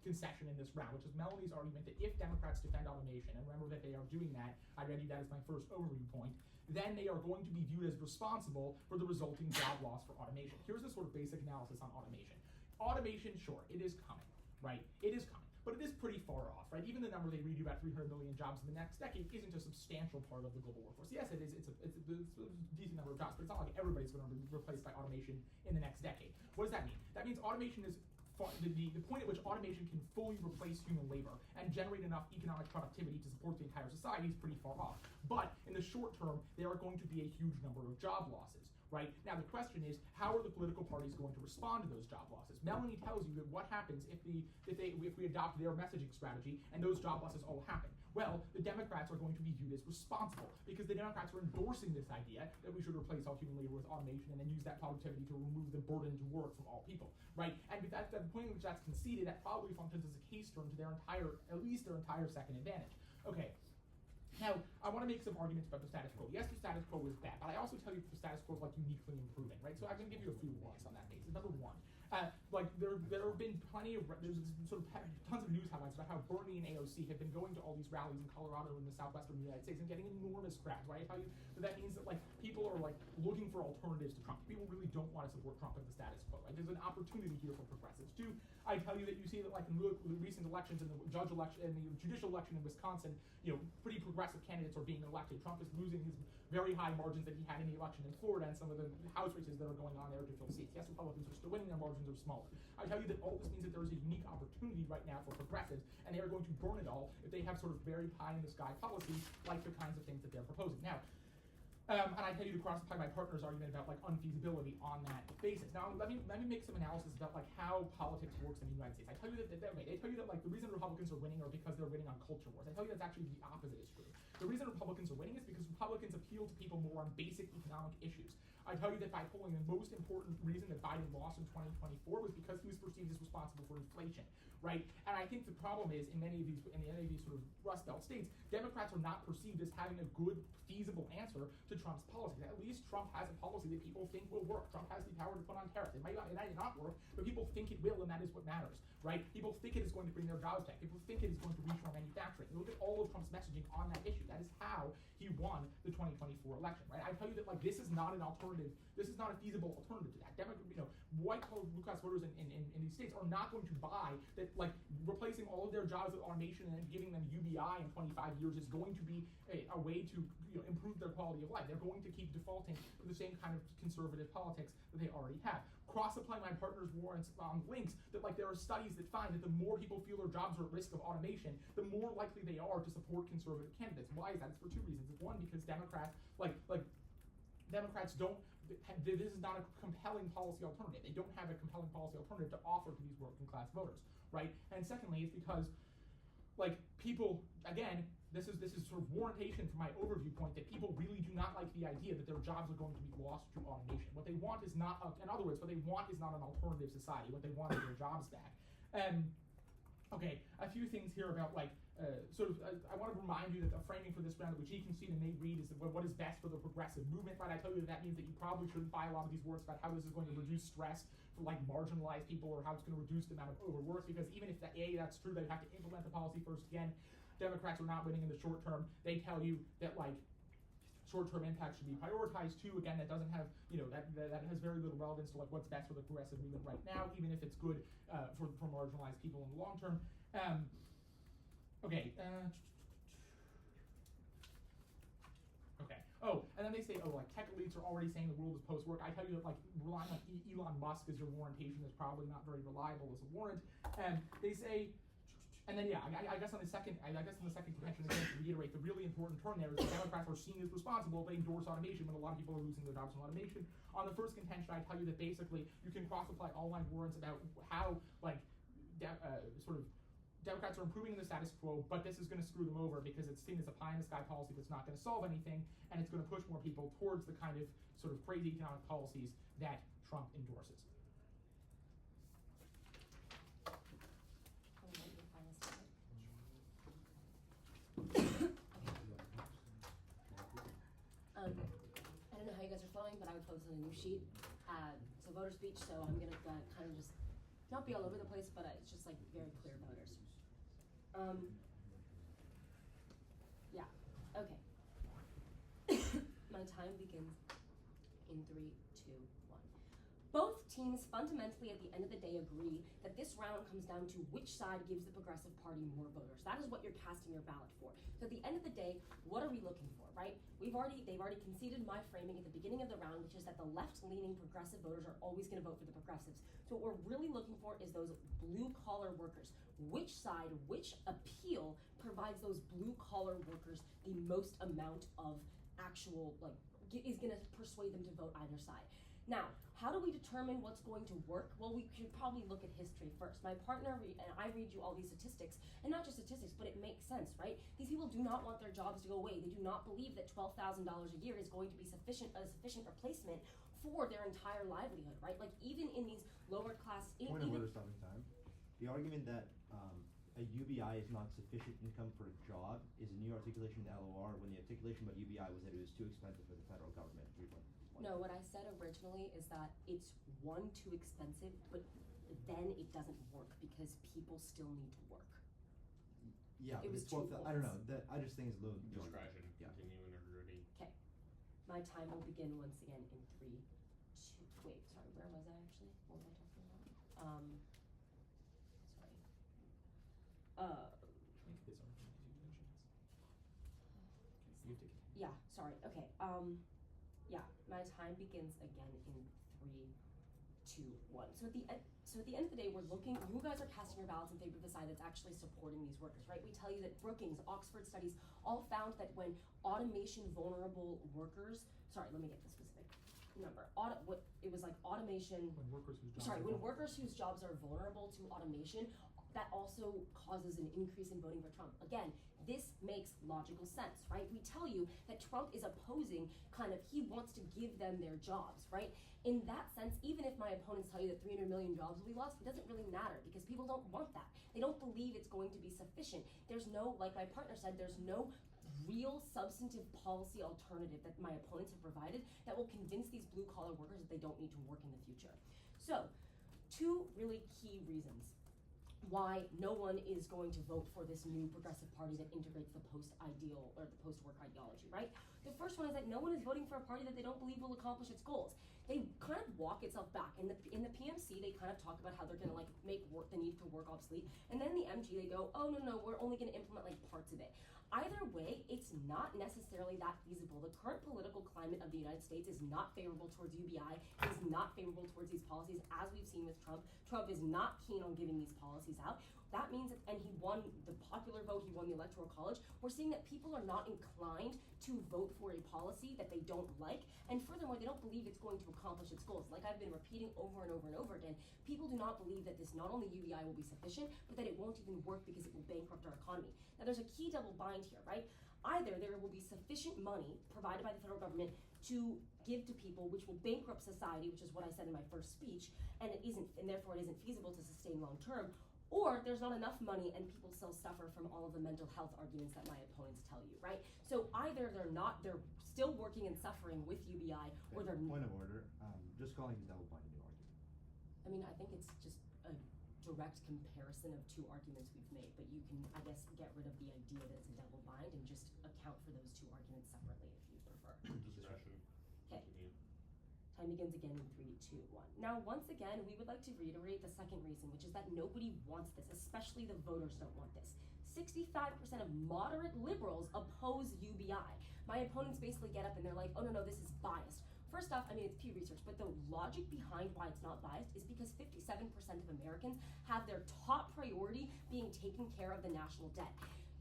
Speaker 3: concession in this round, which is Melanie's argument that if Democrats defend automation, and remember that they are doing that, I read you that as my first overview point, then they are going to be viewed as responsible for the resulting job loss for automation. Here's the sort of basic analysis on automation. Automation, sure, it is coming, right? It is coming. But it is pretty far off, right? Even the number they read you about 300 million jobs in the next decade isn't a substantial part of the global workforce. Yes, it is. It's a decent number of jobs, but it's not like everybody's going to be replaced by automation in the next decade. What does that mean? That means automation is the point at which automation can fully replace human labor and generate enough economic productivity to support the entire society is pretty far off. But in the short term, there are going to be a huge number of job losses. Right? Now the question is, how are the political parties going to respond to those job losses? Melanie tells you that what happens if we adopt their messaging strategy and those job losses all happen. Well, the Democrats are going to be viewed as responsible because the Democrats are endorsing this idea that we should replace all human labor with automation and then use that productivity to remove the burden to work from all people. Right? And with that, the point at which that's conceded, that probably functions as a case turn to at least their entire second advantage. Okay. Now, I want to make some arguments about the status quo. Yes, the status quo is bad, but I also tell you that the status quo is like uniquely improving, right? So I'm going to give you a few laws on that basis. Number one, like there have been plenty of there's sort of tons of news headlines about how Bernie and AOC have been going to all these rallies in Colorado and the southwestern United States and getting enormous crowds, right? I tell you that means that like people are like looking for alternatives to Trump. People really don't want to support Trump in the status quo, right? There's an opportunity here for progressives. Two, I tell you that you see that like in the recent elections and the judge election and the judicial election in Wisconsin, you know, pretty progressive candidates are being elected. Trump is losing his very high margins that he had in the election in Florida and some of the House races that are going on there to fill seats. Yes, Republicans are still winning, their margins are smaller. I tell you that all this means that there is a unique opportunity right now for progressives, and they are going to burn it all if they have sort of very pie-in-the-sky policies like the kinds of things that they're proposing. Now, and I tell you to cross-apply my partner's argument about like unfeasibility on that basis. Now, let me make some analysis about like how politics works in the United States. I tell you that they tell you that like the reason Republicans are winning are because they're winning on culture wars. I tell you that's actually the opposite is true. The reason Republicans are winning is because Republicans appeal to people more on basic economic issues. I tell you that by polling, the most important reason that Biden lost in 2024 was because he was perceived as responsible for inflation, right? And I think the problem is in many of these sort of Rust Belt states, Democrats are not perceived as having a good, feasible answer to Trump's policies. At least Trump has a policy that people think will work. Trump has the power to put on tariffs. It might not work, but people think it will, and that is what matters, right? People think it is going to bring their jobs back. People think it is going to reshore manufacturing. Look at all of Trump's messaging on that issue. That is how he won the 2024 election, right? I tell you that like this is not an alternative. This is not a feasible alternative to that. White collar blue class voters in these states are not going to buy that like replacing all of their jobs with automation and then giving them UBI in 25 years is going to be a way to improve their quality of life. They're going to keep defaulting to the same kind of conservative politics that they already have. Cross-apply my partner's warrants links that like there are studies that find that the more people feel their jobs are at risk of automation, the more likely they are to support conservative candidates. Why is that? It's for two reasons. It's one, because Democrats don't. This is not a compelling policy alternative. They don't have a compelling policy alternative to offer to these working class voters, right? And secondly, it's because, like, people, again, this is sort of warrantation for my overview point that people really do not like the idea that their jobs are going to be lost to automation. What they want is not, in other words, what they want is not an alternative society. What they want is their jobs back. Okay, a few things here about like, I want to remind you that the framing for this round, which you can see and may read, is what is best for the progressive movement, right? I tell you that means that you probably shouldn't buy a lot of these works about how this is going to reduce stress for like marginalized people or how it's going to reduce the amount of overwork, because even if that's true, they have to implement the policy first. Again, Democrats are not winning in the short term. They tell you that like short-term impact should be prioritized too. Again, that doesn't have, that has very little relevance to like what's best for the progressive movement right now, even if it's good for marginalized people in the long term. Okay. Okay. Oh, and then they say, like tech elites are already saying the world is post-work. I tell you that like relying on Elon Musk as your warrantation is probably not very reliable as a warrant. And they say, and then yeah, I guess on the second contention, again, to reiterate, the really important turn there is that Democrats are seen as responsible. They endorse automation when a lot of people are losing their jobs in automation. On the first contention, I tell you that basically you can cross-apply all my warrants about how like Democrats are improving the status quo, but this is going to screw them over because it's seen as a pie-in-the-sky policy that's not going to solve anything, and it's going to push more people towards the kind of sort of crazy economic policies that Trump endorses.
Speaker 1: I don't know how you guys are flowing, but I would focus on a new sheet. It's a voter speech, so I'm going to kind of just not be all over the place, but it's just like very clear voters. Yeah, okay. My time begins in 3, 2, 1. Both teams fundamentally at the end of the day agree that this round comes down to which side gives the Progressive Party more voters. That is what you're casting your ballot for. So at the end of the day, what are we looking for, right? They've already conceded my framing at the beginning of the round, which is that the left-leaning progressive voters are always going to vote for the progressives. So what we're really looking for is those blue-collar workers. Which side, which appeal provides those blue-collar workers the most amount of actual, is going to persuade them to vote either side. Now, how do we determine what's going to work? Well, we should probably look at history first. My partner and I read you all these statistics, and not just statistics, but it makes sense, right? These people do not want their jobs to go away. They do not believe that $12,000 a year is going to be a sufficient replacement for their entire livelihood, right? Like even in these lower class,
Speaker 2: Point of order, stopping time. The argument that
Speaker 5: a UBI is not sufficient income for a job is a new articulation in the LOR when the articulation about UBI was that it was too expensive for the federal government. 3.1.
Speaker 1: No, what I said originally is that it's one, too expensive, but then it doesn't work because people still need to work.
Speaker 5: Yeah,
Speaker 1: It was
Speaker 5: it's 12,
Speaker 1: 2
Speaker 5: I don't know.
Speaker 1: points.
Speaker 5: That I just think it's a little.
Speaker 7: Discretion,
Speaker 5: Yeah.
Speaker 7: continue whenever you're ready.
Speaker 1: Okay, my time will begin once again in 3, 2, wait, sorry, where was I actually? What was I talking about? Sorry.
Speaker 3: I think this argument gives you no chance. You have to continue.
Speaker 1: Yeah, sorry, okay, yeah, my time begins again in 3, 2, 1. So at the end of the day, we're looking, you guys are casting your ballots in favor of the side that's actually supporting these workers, right? We tell you that Brookings, Oxford studies all found that when automation vulnerable workers, sorry, let me get the specific number. It was like automation,
Speaker 3: When workers whose jobs
Speaker 1: sorry,
Speaker 3: are
Speaker 1: when
Speaker 3: vulnerable.
Speaker 1: workers whose jobs are vulnerable to automation, that also causes an increase in voting for Trump. Again, this makes logical sense, right? We tell you that Trump is opposing he wants to give them their jobs, right? In that sense, even if my opponents tell you that 300 million jobs will be lost, it doesn't really matter because people don't want that. They don't believe it's going to be sufficient. There's no, like my partner said, there's no real substantive policy alternative that my opponents have provided that will convince these blue collar workers that they don't need to work in the future. So, 2 really key reasons why no one is going to vote for this new progressive party that integrates the post-ideal or the post-work ideology, right? The first one is that no one is voting for a party that they don't believe will accomplish its goals. They kind of walk itself back. In the PMC, they kind of talk about how they're going to make work, the need for work obsolete, and then in the MG they go, oh no, we're only going to implement parts of it. Either way, it's not necessarily that feasible. The current political climate of the United States is not favorable towards UBI, is not favorable towards these policies, as we've seen with Trump. Trump is not keen on giving these policies out. That means that, and he won the popular vote, he won the Electoral College. We're seeing that people are not inclined to vote for a policy that they don't like, and furthermore, they don't believe it's going to accomplish its goals. Like I've been repeating over and over and over again, people do not believe that this not only UBI will be sufficient, but that it won't even work because it will bankrupt our economy. Now there's a key double bind here, right? Either there will be sufficient money provided by the federal government to give to people, which will bankrupt society, which is what I said in my first speech, and therefore it isn't feasible to sustain long term, or there's not enough money and people still suffer from all of the mental health arguments that my opponents tell you, right? So either they're still working and suffering with UBI, or they're
Speaker 5: Point of order, just calling the double bind a new argument.
Speaker 1: I mean, I think it's just a direct comparison of 2 arguments we've made, but you can, I guess, get rid of the idea that it's a double bind and just account for those 2 arguments separately if you prefer.
Speaker 7: Discretion,
Speaker 1: Okay.
Speaker 7: continue.
Speaker 1: Time begins again in 3, 2, 1. Now, once again, we would like to reiterate the second reason, which is that nobody wants this, especially the voters don't want this. 65% of moderate liberals oppose UBI. My opponents basically get up and they're like, oh no, this is biased. First off, I mean, it's Pew Research, but the logic behind why it's not biased is because 57% of Americans have their top priority being taking care of the national debt.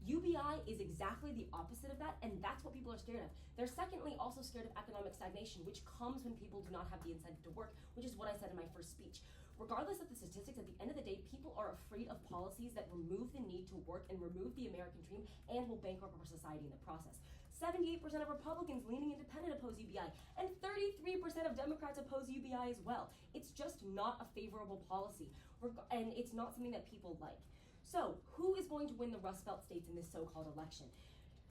Speaker 1: UBI is exactly the opposite of that, and that's what people are scared of. They're secondly also scared of economic stagnation, which comes when people do not have the incentive to work, which is what I said in my first speech. Regardless of the statistics, at the end of the day, people are afraid of policies that remove the need to work and remove the American dream and will bankrupt our society in the process. 78% of Republicans leaning independent oppose UBI, and 33% of Democrats oppose UBI as well. It's just not a favorable policy, and it's not something that people like. So, who is going to win the Rust Belt states in this so-called election?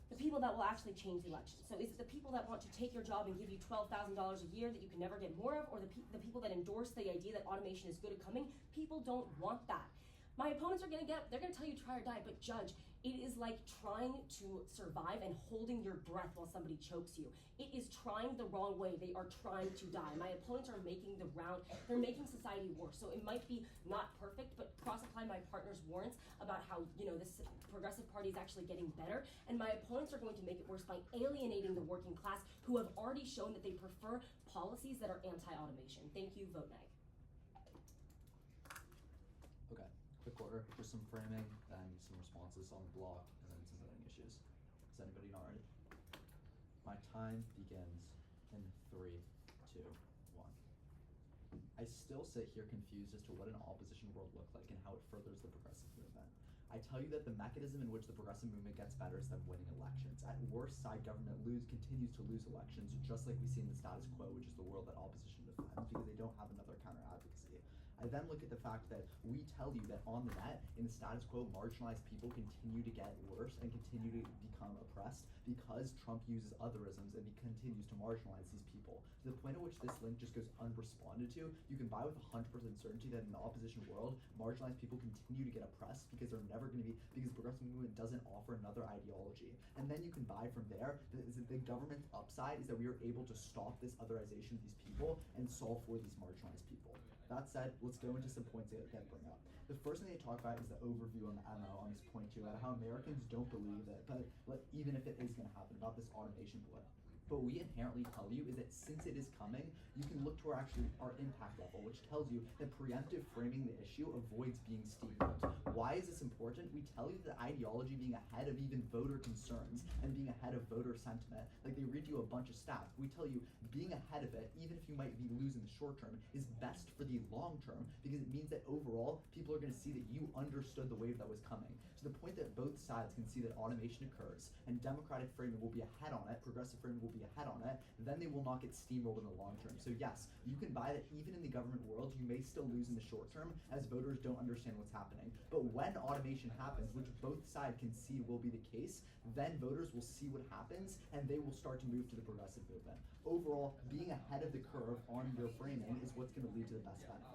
Speaker 1: The people that will actually change the election. So is it the people that want to take your job and give you $12,000 a year that you can never get more of, or the people that endorse the idea that automation is good at coming? People don't want that. My opponents are they're gonna tell you try or die, but judge, it is like trying to survive and holding your breath while somebody chokes you. It is trying the wrong way. They are trying to die. My opponents are making they're making society worse. So it might be not perfect, but cross-apply my partner's warrants about how, this progressive party is actually getting better. And my opponents are going to make it worse by alienating the working class who have already shown that they prefer policies that are anti-automation. Thank you, vote nay.
Speaker 6: Okay, quick order, just some framing, then some responses on the block, and then some voting issues. Is anybody not ready? My time begins in 3, 2, 1. I still sit here confused as to what an opposition world looks like and how it furthers the progressive movement. I tell you that the mechanism in which the progressive movement gets better is them winning elections. At worst, side government continues to lose elections, just like we see in the status quo, which is the world that opposition defends, because they don't have another counter advocacy. I then look at the fact that we tell you that on the net, in the status quo, marginalized people continue to get worse and continue to become oppressed because Trump uses otherisms and continues to marginalize these people. To the point at which this link just goes unresponded to, you can buy with 100% certainty that in the opposition world, marginalized people continue to get oppressed because they're never going to be, because the progressive movement doesn't offer another ideology. And then you can buy from there, the government's upside is that we are able to stop this otherization of these people and solve for these marginalized people. That said, let's go into some points that get brought up. The first thing they talk about is the overview on the MO on this point too, about how Americans don't believe that, but even if it is going to happen, about this automation blip. But we inherently tell you is that since it is coming, you can look to our impact level, which tells you that preemptive framing the issue avoids being steamrolled. Why is this important? We tell you that ideology being ahead of even voter concerns and being ahead of voter sentiment, like they read you a bunch of stats. We tell you being ahead of it, even if you might be losing the short term, is best for the long term because it means that overall people are going to see that you understood the wave that was coming. To the point that both sides can see that automation occurs and democratic framing will be ahead on it, progressive framing will be ahead on it, then they will not get steamrolled in the long term. So yes, you can buy that even in the government world, you may still lose in the short term as voters don't understand what's happening. But when automation happens, which both sides can see will be the case, then voters will see what happens and they will start to move to the progressive movement. Overall, being ahead of the curve on your framing is what's going to lead to the best benefits.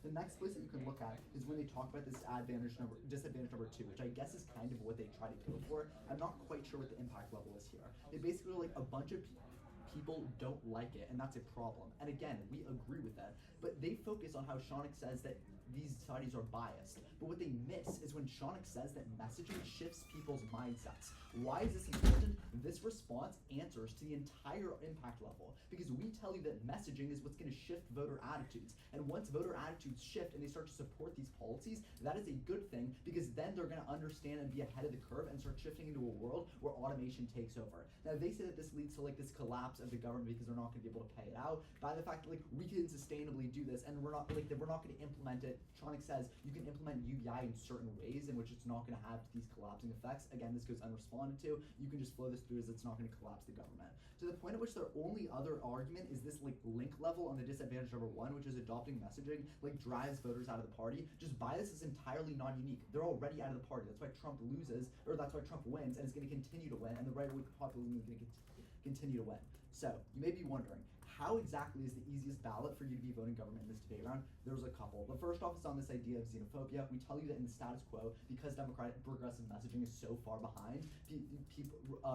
Speaker 6: The next place that you can look at is when they talk about this disadvantage number 2, which I guess is kind of what they try to go for. I'm not quite sure what the impact level is here. They basically are like a bunch of people don't like it, and that's a problem. And again, we agree with that. But they focus on how Shonik says that these studies are biased. But what they miss is when Shonik says that messaging shifts people's mindsets. Why is this important? This response answers to the entire impact level because we tell you that messaging is what's going to shift voter attitudes. And once voter attitudes shift and they start to support these policies, that is a good thing because then they're going to understand and be ahead of the curve and start shifting into a world where automation takes over. Now they say that this leads to like this collapse of the government because they're not going to be able to pay it out by the fact that like we can sustainably do this and we're not going to implement it. Shonik says you can implement UBI in certain ways in which it's not going to have these collapsing effects. Again, this goes unresponded to. You can just flow this through as it's not going to collapse the government. To the point at which their only other argument is this like link level on the disadvantage number 1, which is adopting messaging like drives voters out of the party. Just bias is entirely non-unique. They're already out of the party. That's why Trump loses, or that's why Trump wins, and it's going to continue to win, and the right-wing populism is going to continue to win. So you may be wondering, how exactly is the easiest ballot for you to be voting government in this debate round? There's a couple. The first off is on this idea of xenophobia. We tell you that in the status quo, because democratic progressive messaging is so far behind,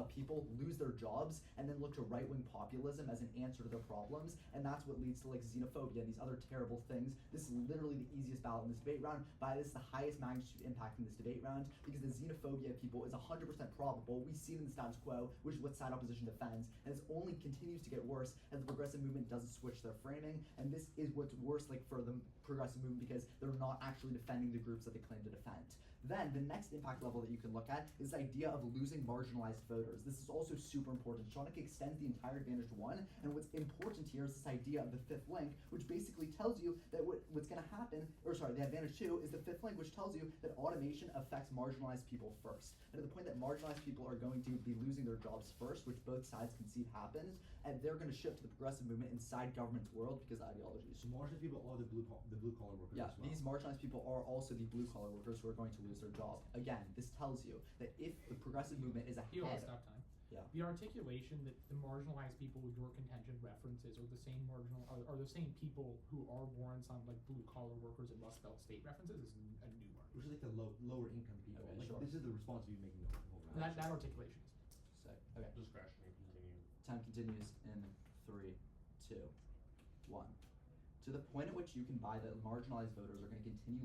Speaker 6: people lose their jobs and then look to right-wing populism as an answer to their problems, and that's what leads to like xenophobia and these other terrible things. This is literally the easiest ballot in this debate round. By this, the highest magnitude impact in this debate round, because the xenophobia of people is 100% probable. We see it in the status quo, which is what side opposition defends, and it only continues to get worse as the progressive movement doesn't switch their framing, and this is what's worse like for the progressive movement because they're not actually defending the groups that they claim to defend. Then the next impact level that you can look at is the idea of losing marginalized voters. This is also super important. Shonik extends the entire advantage to 1, and what's important here is this idea of the 5th link, which basically tells you that what's going to happen, or sorry, the advantage 2 is the 5th link, which tells you that automation affects marginalized people first. And to the point that marginalized people are going to be losing their jobs first, which both sides concede happens, and they're going to shift to the progressive movement inside government's world because ideologies.
Speaker 7: So marginalized people are the blue collar workers
Speaker 6: Yeah,
Speaker 7: as well.
Speaker 6: these marginalized people are also the blue collar workers who are going to lose their job. Again, this tells you that if the progressive movement is
Speaker 3: Here,
Speaker 6: ahead,
Speaker 3: stop time.
Speaker 6: Yeah.
Speaker 3: The articulation that the marginalized people with your contention references are the same are the same people who are Warren's on like blue collar workers and Rust Belt state references is a new one.
Speaker 7: Which is like the lower income people.
Speaker 6: Okay,
Speaker 7: like
Speaker 6: sure.
Speaker 7: this is the response you're making.
Speaker 3: That articulation is.
Speaker 6: sick. Okay.
Speaker 7: Discretion and continue.
Speaker 6: Time continues in 3, 2, 1. To the point at which you can buy that marginalized voters are going to continue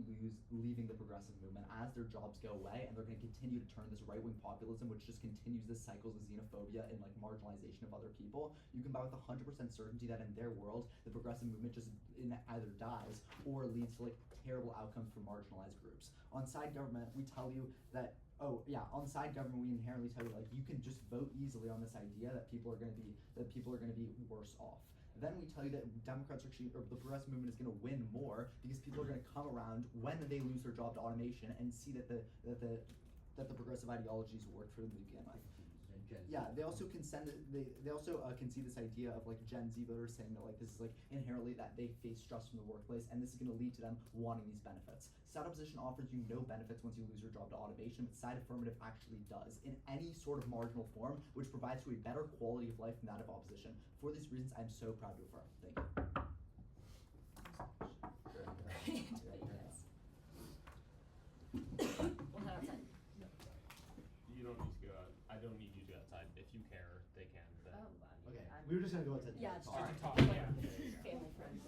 Speaker 6: leaving the progressive movement as their jobs go away, and they're going to continue to turn this right-wing populism, which just continues this cycles of xenophobia and like marginalization of other people. You can buy with 100% certainty that in their world, the progressive movement just either dies or leads to like terrible outcomes for marginalized groups. On side government, we tell you that on side government, we inherently tell you like you can just vote easily on this idea that people are going to be worse off. Then we tell you that Democrats or the progressive movement is going to win more because people are going to come around when they lose their job to automation and see that the progressive ideologies work for them to begin with.
Speaker 7: Gen Z.
Speaker 6: Yeah, they also they also concede this idea of like Gen Z voters saying that like this is like inherently that they face stress from the workplace, and this is going to lead to them wanting these benefits. Side opposition offers you no benefits once you lose your job to automation, but side affirmative actually does in any sort of marginal form, which provides you a better quality of life than that of opposition. For these reasons, I'm so proud to affirm. Thank you.
Speaker 1: Yes. We'll head outside.
Speaker 8: You don't need to go out. I don't need you to go outside. If you care, they can. But
Speaker 4: Oh, I mean,
Speaker 7: Okay,
Speaker 4: I'm-
Speaker 7: we were just gonna go outside.
Speaker 1: Yeah, it's
Speaker 3: Just to
Speaker 1: Alright.
Speaker 3: talk,
Speaker 1: Like,
Speaker 3: yeah.
Speaker 1: family friends.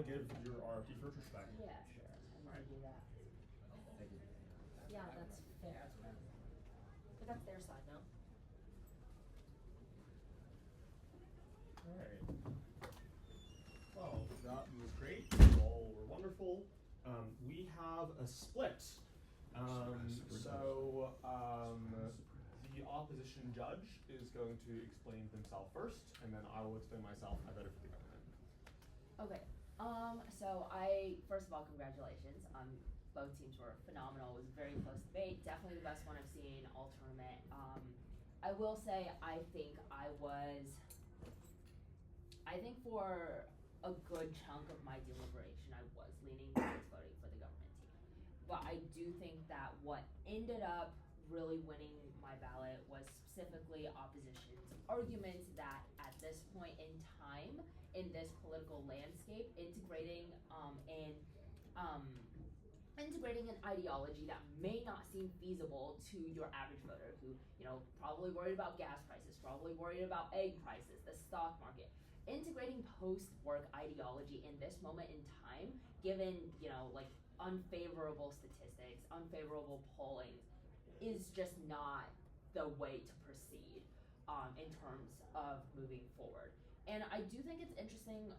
Speaker 8: want to give your RFP first or should I?
Speaker 4: Yeah, sure. I'm gonna do that.
Speaker 1: Yeah, that's fair. But that's their side now.
Speaker 8: Alright. Well, that was great. You all were wonderful. We have a split. The opposition judge is going to explain himself first, and then I will explain myself. I voted for the government.
Speaker 4: Okay. First of all, congratulations. Both teams were phenomenal. It was a very close debate. Definitely the best one I've seen all tournament. I will say, I think for a good chunk of my deliberation, I was leaning towards voting for the government team. But I do think that what ended up really winning my ballot was specifically opposition's arguments that at this point in time, in this political landscape, integrating an ideology that may not seem feasible to your average voter who, probably worried about gas prices, probably worried about egg prices, the stock market. Integrating post-work ideology in this moment in time, given, unfavorable statistics, unfavorable polling, is just not the way to proceed in terms of moving forward. And I do think it's interesting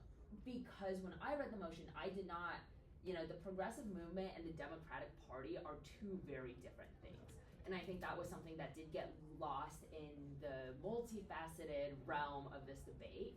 Speaker 4: because when I read the motion, I did not, the progressive movement and the Democratic Party are two very different things. And I think that was something that did get lost in the multifaceted realm of this debate.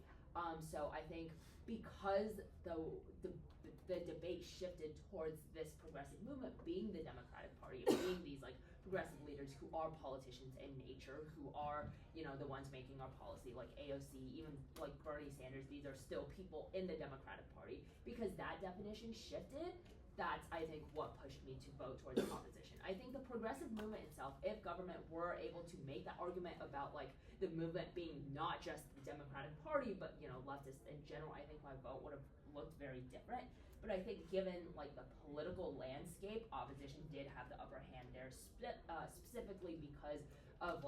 Speaker 4: So I think because the debate shifted towards this progressive movement being the Democratic Party, being these progressive leaders who are politicians in nature, who are the ones making our policy, like AOC, even like Bernie Sanders. These are still people in the Democratic Party. Because that definition shifted, that's I think what pushed me to vote towards opposition. I think the progressive movement itself, if government were able to make that argument about the movement being not just the Democratic Party, but leftists in general, I think my vote would have looked very different. But I think given the political landscape, opposition did have the upper hand there, specifically because of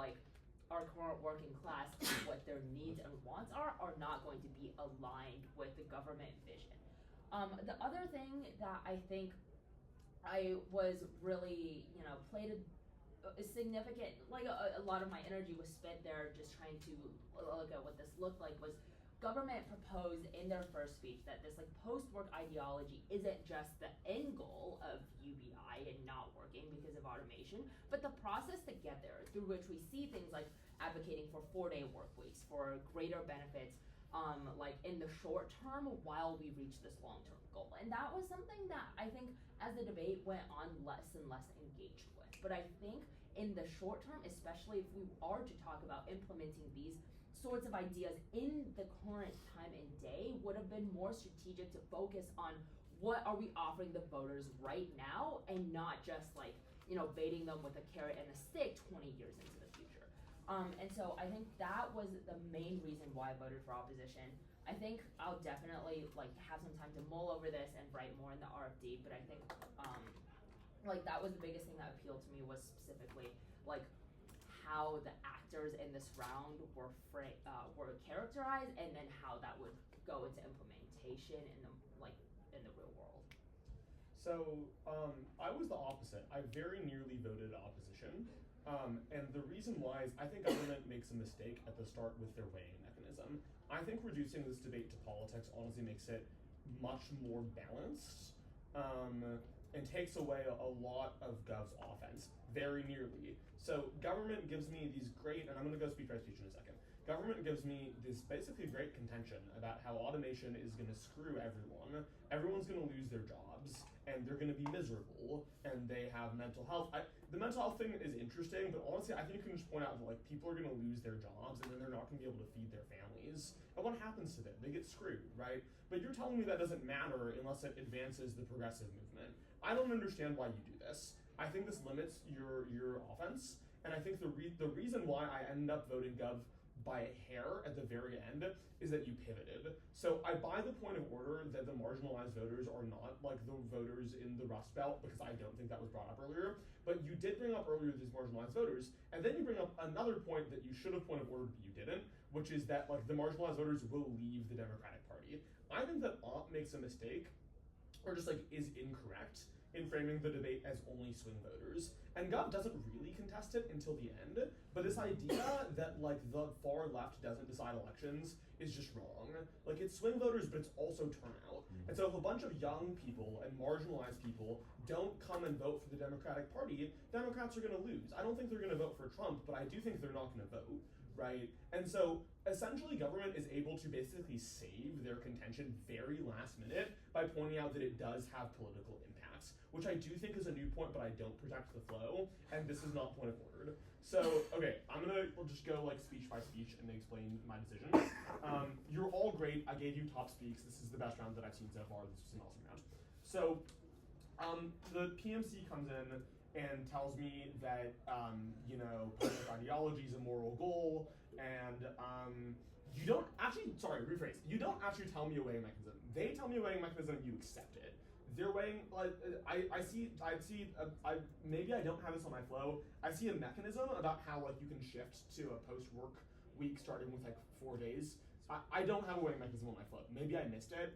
Speaker 4: our current working class and what their needs and wants are not going to be aligned with the government vision. The other thing that I think I was really, played a significant, a lot of my energy was spent there just trying to look at what this looked like was government proposed in their first speech that this post-work ideology isn't just the end goal of UBI and not working because of automation, but the process to get there, through which we see things like advocating for 4-day work weeks, for greater benefits, in the short term while we reach this long-term goal. And that was something that I think as the debate went on, less and less engaged with. But I think in the short term, especially if we are to talk about implementing these sorts of ideas in the current time and day, would have been more strategic to focus on what are we offering the voters right now and not just baiting them with a carrot and a stick 20 years into the future. And so I think that was the main reason why I voted for opposition. I think I'll definitely have some time to mull over this and write more in the RFD, but I think that was the biggest thing that appealed to me was specifically how the actors in this round were characterized, and then how that would go into implementation in the real world.
Speaker 8: So I was the opposite. I very nearly voted opposition. And the reason why is I think government makes a mistake at the start with their weighing mechanism. I think reducing this debate to politics honestly makes it much more balanced and takes away a lot of Gov's offense, very nearly. So government gives me these great, and I'm going to go speech by speech in a second. Government gives me this basically great contention about how automation is going to screw everyone. Everyone's going to lose their jobs, and they're going to be miserable, and they have mental health. The mental health thing is interesting, but honestly, I think you can just point out that people are going to lose their jobs, and then they're not going to be able to feed their families. And what happens to them? They get screwed, right? But you're telling me that doesn't matter unless it advances the progressive movement. I don't understand why you do this. I think this limits your offense, and I think the reason why I ended up voting Gov by a hair at the very end is that you pivoted. So I buy the point of order that the marginalized voters are not like the voters in the Rust Belt, because I don't think that was brought up earlier, but you did bring up earlier these marginalized voters, and then you bring up another point that you should have point of ordered but you didn't, which is that the marginalized voters will leave the Democratic Party. I think that Op makes a mistake, or just like is incorrect in framing the debate as only swing voters. And Gov doesn't really contest it until the end, but this idea that like the far left doesn't decide elections is just wrong. Like it's swing voters, but it's also turnout. And so if a bunch of young people and marginalized people don't come and vote for the Democratic Party, Democrats are gonna lose. I don't think they're gonna vote for Trump, but I do think they're not gonna vote, right? And so essentially government is able to basically save their contention very last minute by pointing out that it does have political impacts, which I do think is a new point, but I don't protect the flow, and this is not point of order. So, okay, we'll just go like speech by speech and explain my decision. You're all great, I gave you top speaks, this is the best round that I've seen so far, this was an awesome round. So, the PMC comes in and tells me that, you know, public ideology is a moral goal, and you don't actually, sorry, rephrase, you don't actually tell me a weighing mechanism. They tell me a weighing mechanism and you accept it. They're weighing, like, maybe I don't have this on my flow, I see a mechanism about how, like, you can shift to a post-work week starting with, like, 4 days. I don't have a weighing mechanism on my flow. Maybe I missed it,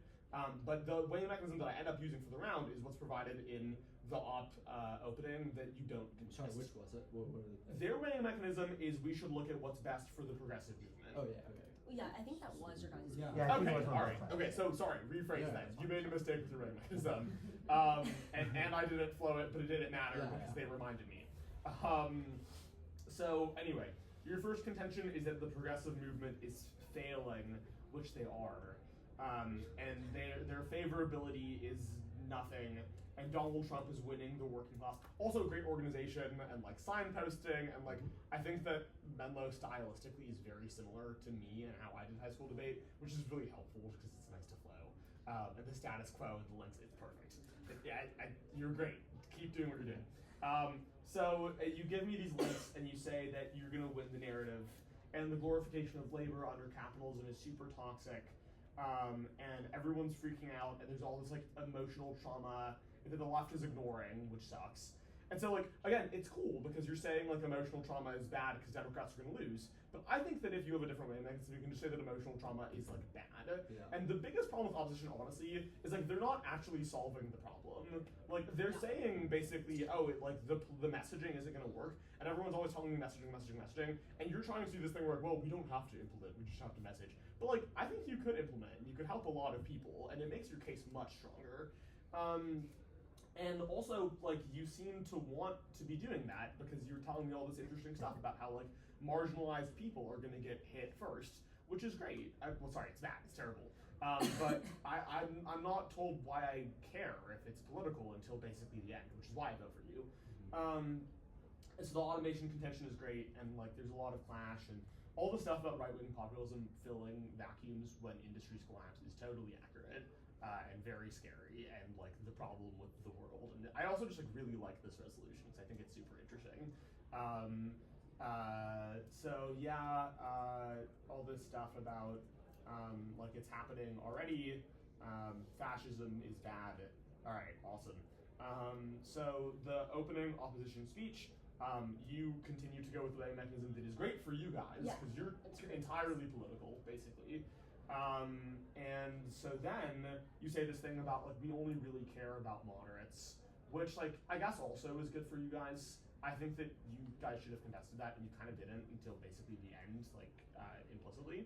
Speaker 8: but the weighing mechanism that I end up using for the round is what's provided in the op opening that you don't contest.
Speaker 6: Sorry, which was it? What were they?
Speaker 8: Their weighing mechanism is we should look at what's best for the progressive movement.
Speaker 6: Oh yeah, okay.
Speaker 1: Yeah, I think that was your guys'
Speaker 7: Yeah.
Speaker 2: Yeah, I think it
Speaker 8: Okay,
Speaker 2: was on
Speaker 8: all
Speaker 2: both
Speaker 8: right.
Speaker 2: sides.
Speaker 8: Okay, so sorry, rephrase
Speaker 6: Yeah,
Speaker 8: that.
Speaker 6: it's
Speaker 8: You
Speaker 6: fine.
Speaker 8: made a mistake with your weighing mechanism. And I didn't flow it, but it didn't matter
Speaker 6: Yeah,
Speaker 8: because
Speaker 6: yeah.
Speaker 8: they reminded me. So anyway, your first contention is that the progressive movement is failing, which they are. And their favorability is nothing, and Donald Trump is winning the working class. Also, great organization and like signposting, and like I think that Menlo stylistically is very similar to me and how I did high school debate, which is really helpful because it's nice to flow. And the status quo and the links, it's perfect. You're great. Keep doing what you're doing. So you give me these links and you say that you're gonna win the narrative, and the glorification of labor under capitalism is super toxic. And everyone's freaking out, and there's all this like emotional trauma that the left is ignoring, which sucks. And so like, again, it's cool because you're saying like emotional trauma is bad because Democrats are gonna lose. But I think that if you have a different way of making it, you can just say that emotional trauma is like bad.
Speaker 6: Yeah.
Speaker 8: And the biggest problem with opposition, honestly, is like they're not actually solving the problem. Like they're saying basically, oh, like the messaging isn't gonna work, and everyone's always telling me messaging, and you're trying to do this thing where like, well, we don't have to implement, we just have to message. But like, I think you could implement, and you could help a lot of people, and it makes your case much stronger. And also, like, you seem to want to be doing that because you're telling me all this interesting stuff about how like marginalized people are gonna get hit first, which is great. Well, sorry, it's bad, it's terrible. But I'm not told why I care if it's political until basically the end, which is why I vote for you. And so the automation contention is great, and like there's a lot of clash, and all the stuff about right-wing populism filling vacuums when industries collapse is totally accurate and very scary, and like the problem with the world. And I also just like really like this resolution because I think it's super interesting. So yeah, all this stuff about like it's happening already. Fascism is bad. All right, awesome. So the opening opposition speech, you continue to go with the weighing mechanism that is great for you guys
Speaker 1: Yeah,
Speaker 8: because you're
Speaker 1: it's great.
Speaker 8: entirely political, basically. And so then you say this thing about like we only really care about moderates, which like I guess also is good for you guys. I think that you guys should have contested that, and you kind of didn't until basically the end, like implicitly.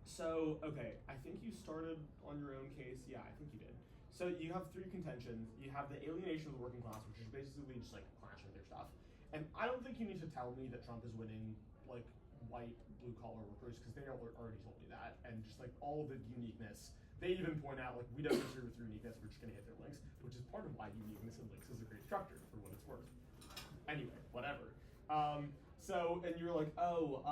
Speaker 8: So okay, I think you started on your own case. Yeah, I think you did. So you have three contentions. You have the alienation of the working class, which is basically just like clashing their stuff. And I don't think you need to tell me that Trump is winning like white blue collar workers because they already told me that. And just like all of the uniqueness, they even point out like we don't disagree with your uniqueness. We're just gonna hit their links, which is part of why uniqueness and links is a great structure for what it's worth. Anyway, whatever. So, and you're like, oh,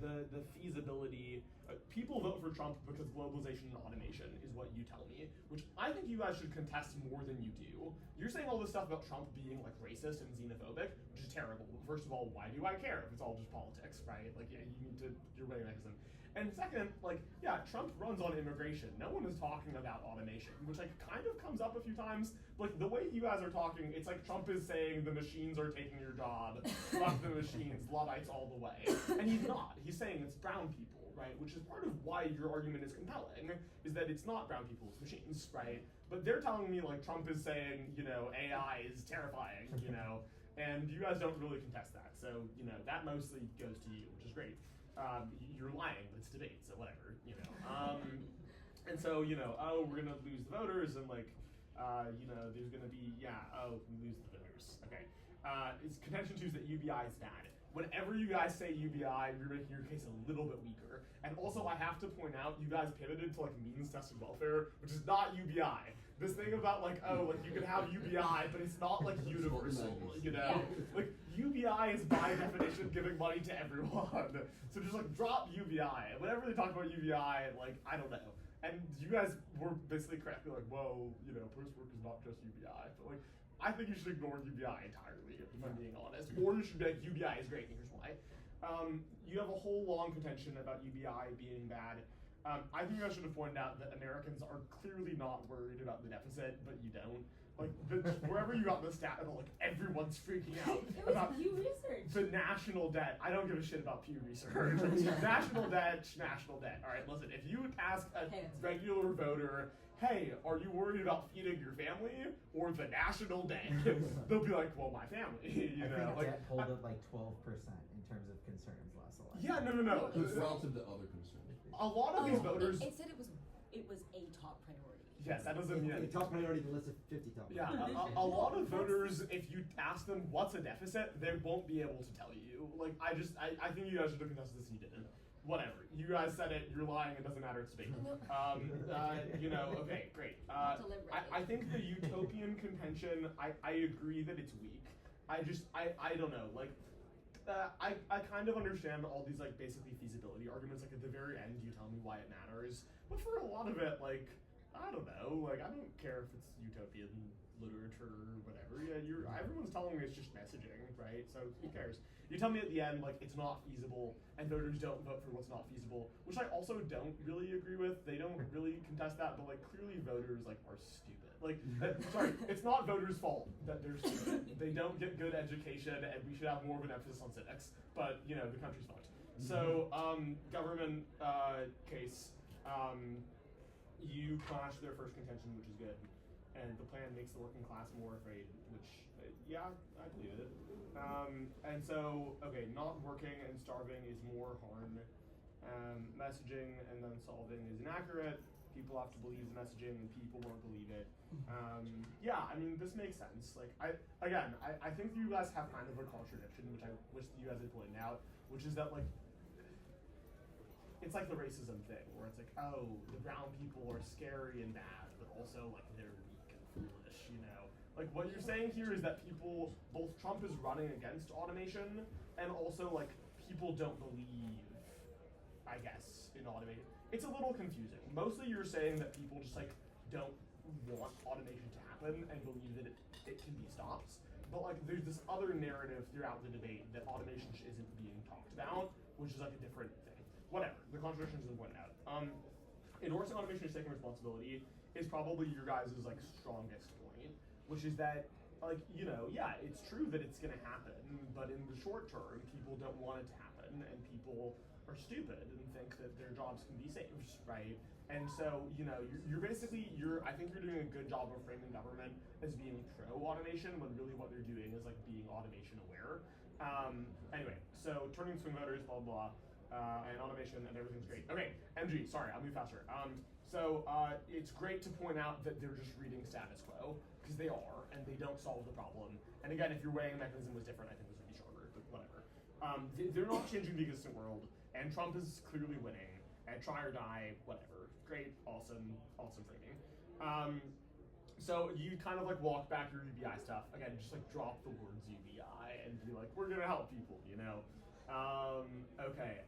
Speaker 8: the feasibility, people vote for Trump because globalization and automation is what you tell me, which I think you guys should contest more than you do. You're saying all this stuff about Trump being like racist and xenophobic, which is terrible. First of all, why do I care if it's all just politics, right? Like, yeah, you need to, your weighing mechanism. And second, like, yeah, Trump runs on immigration. No one is talking about automation, which like kind of comes up a few times. Like the way you guys are talking, it's like Trump is saying the machines are taking your job, fuck the machines, Luddites all the way. And he's not. He's saying it's brown people. right? Which is part of why your argument is compelling, is that it's not brown people, it's machines, right? But they're telling me like Trump is saying, you know, AI is terrifying, you know, and you guys don't really contest that. So, you know, that mostly goes to you, which is great. You're lying, but it's debate, so whatever, you know. And so, you know, oh, we're gonna lose the voters, and like, you know, there's gonna be, we lose the voters. Okay. It's contention 2 is that UBI is bad. Whenever you guys say UBI, you're making your case a little bit weaker. And also, I have to point out, you guys pivoted to like means tested welfare, which is not UBI. This thing about like, oh, like you can have UBI, but it's not like universal, you know? Like UBI is by definition giving money to everyone. So just like drop UBI. Whenever they talk about UBI, like, I don't know. And you guys were basically correctly like, whoa, you know, post-work is not just UBI. But like, I think you should ignore UBI entirely, if I'm being honest. Or you should be like, UBI is great, and here's why. You have a whole long contention about UBI being bad. I think I should have pointed out that Americans are clearly not worried about the deficit, but you don't. Like, wherever you got the stat about, like, everyone's freaking out
Speaker 1: It was
Speaker 8: about
Speaker 1: Pew Research.
Speaker 8: the national debt. I don't give a shit about Pew Research. National debt. All right, listen, if you ask a regular voter, hey, are you worried about feeding your family or the national debt? They'll be like, well, my family, you know.
Speaker 2: I think
Speaker 8: Like,
Speaker 2: debt pulled up like 12% in terms of concerns last election.
Speaker 8: yeah, no.
Speaker 9: It's relative to other concerns.
Speaker 8: A lot of these voters.
Speaker 1: It said it was a top priority.
Speaker 8: Yes, that doesn't mean
Speaker 5: The top priority, the list of 50 top
Speaker 8: Yeah,
Speaker 5: priorities.
Speaker 8: a lot of voters, if you ask them what's a deficit, they won't be able to tell you. Like, I think you guys should have contested this and you didn't. Whatever. You guys said it, you're lying, it doesn't matter, it's fake. You know, okay, great. I think the utopian contention, I agree that it's weak. I don't know, like, I kind of understand all these, like, basically feasibility arguments, like, at the very end, you tell me why it matters. But for a lot of it, like, I don't know, like, I don't care if it's utopian literature or whatever. Yeah, everyone's telling me it's just messaging, right? So who cares? You tell me at the end, like, it's not feasible, and voters don't vote for what's not feasible, which I also don't really agree with. They don't really contest that, but, like, clearly voters, like, are stupid. Like, sorry, it's not voters' fault that they're stupid. They don't get good education, and we should have more of an emphasis on civics, but, you know, the country's fucked. So, government case, you clashed their first contention, which is good, and the plan makes the working class more afraid, which, yeah, I believe it. And so, okay, not working and starving is more harm. Messaging and then solving is inaccurate. People have to believe the messaging and people won't believe it. Yeah, I mean, this makes sense. Like, I think you guys have kind of a contradiction, which I wish you guys had pointed out, which is that, like, it's like the racism thing, where it's like, oh, the brown people are scary and bad, but also, like, they're weak and foolish, you know? Like, what you're saying here is that people, both Trump is running against automation, and also, like, people don't believe, I guess, in automation. It's a little confusing. Mostly you're saying that people just, like, don't want automation to happen and believe that it can be stopped. But, like, there's this other narrative throughout the debate that automation just isn't being talked about, which is, like, a different thing. Whatever, the contradictions have been pointed out. Endorsing automation is taking responsibility is probably your guys' like strongest point, which is that, like, you know, yeah, it's true that it's gonna happen, but in the short term, people don't want it to happen, and people are stupid and think that their jobs can be saved, right? And so, you know, you're basically, I think you're doing a good job of framing government as being pro-automation, when really what they're doing is, like, being automation aware. Anyway, so turning swing voters, blah, blah, and automation, and everything's great. Okay, MG, sorry, I'll move faster. So it's great to point out that they're just reading status quo, because they are, and they don't solve the problem. And again, if your weighing mechanism was different, I think this would be stronger, but whatever. They're not changing the existing world, and Trump is clearly winning, and try or die, whatever. Great, awesome framing. So you kind of like walk back your UBI stuff. Again, just like drop the words UBI and be like, we're gonna help people, you know? Okay,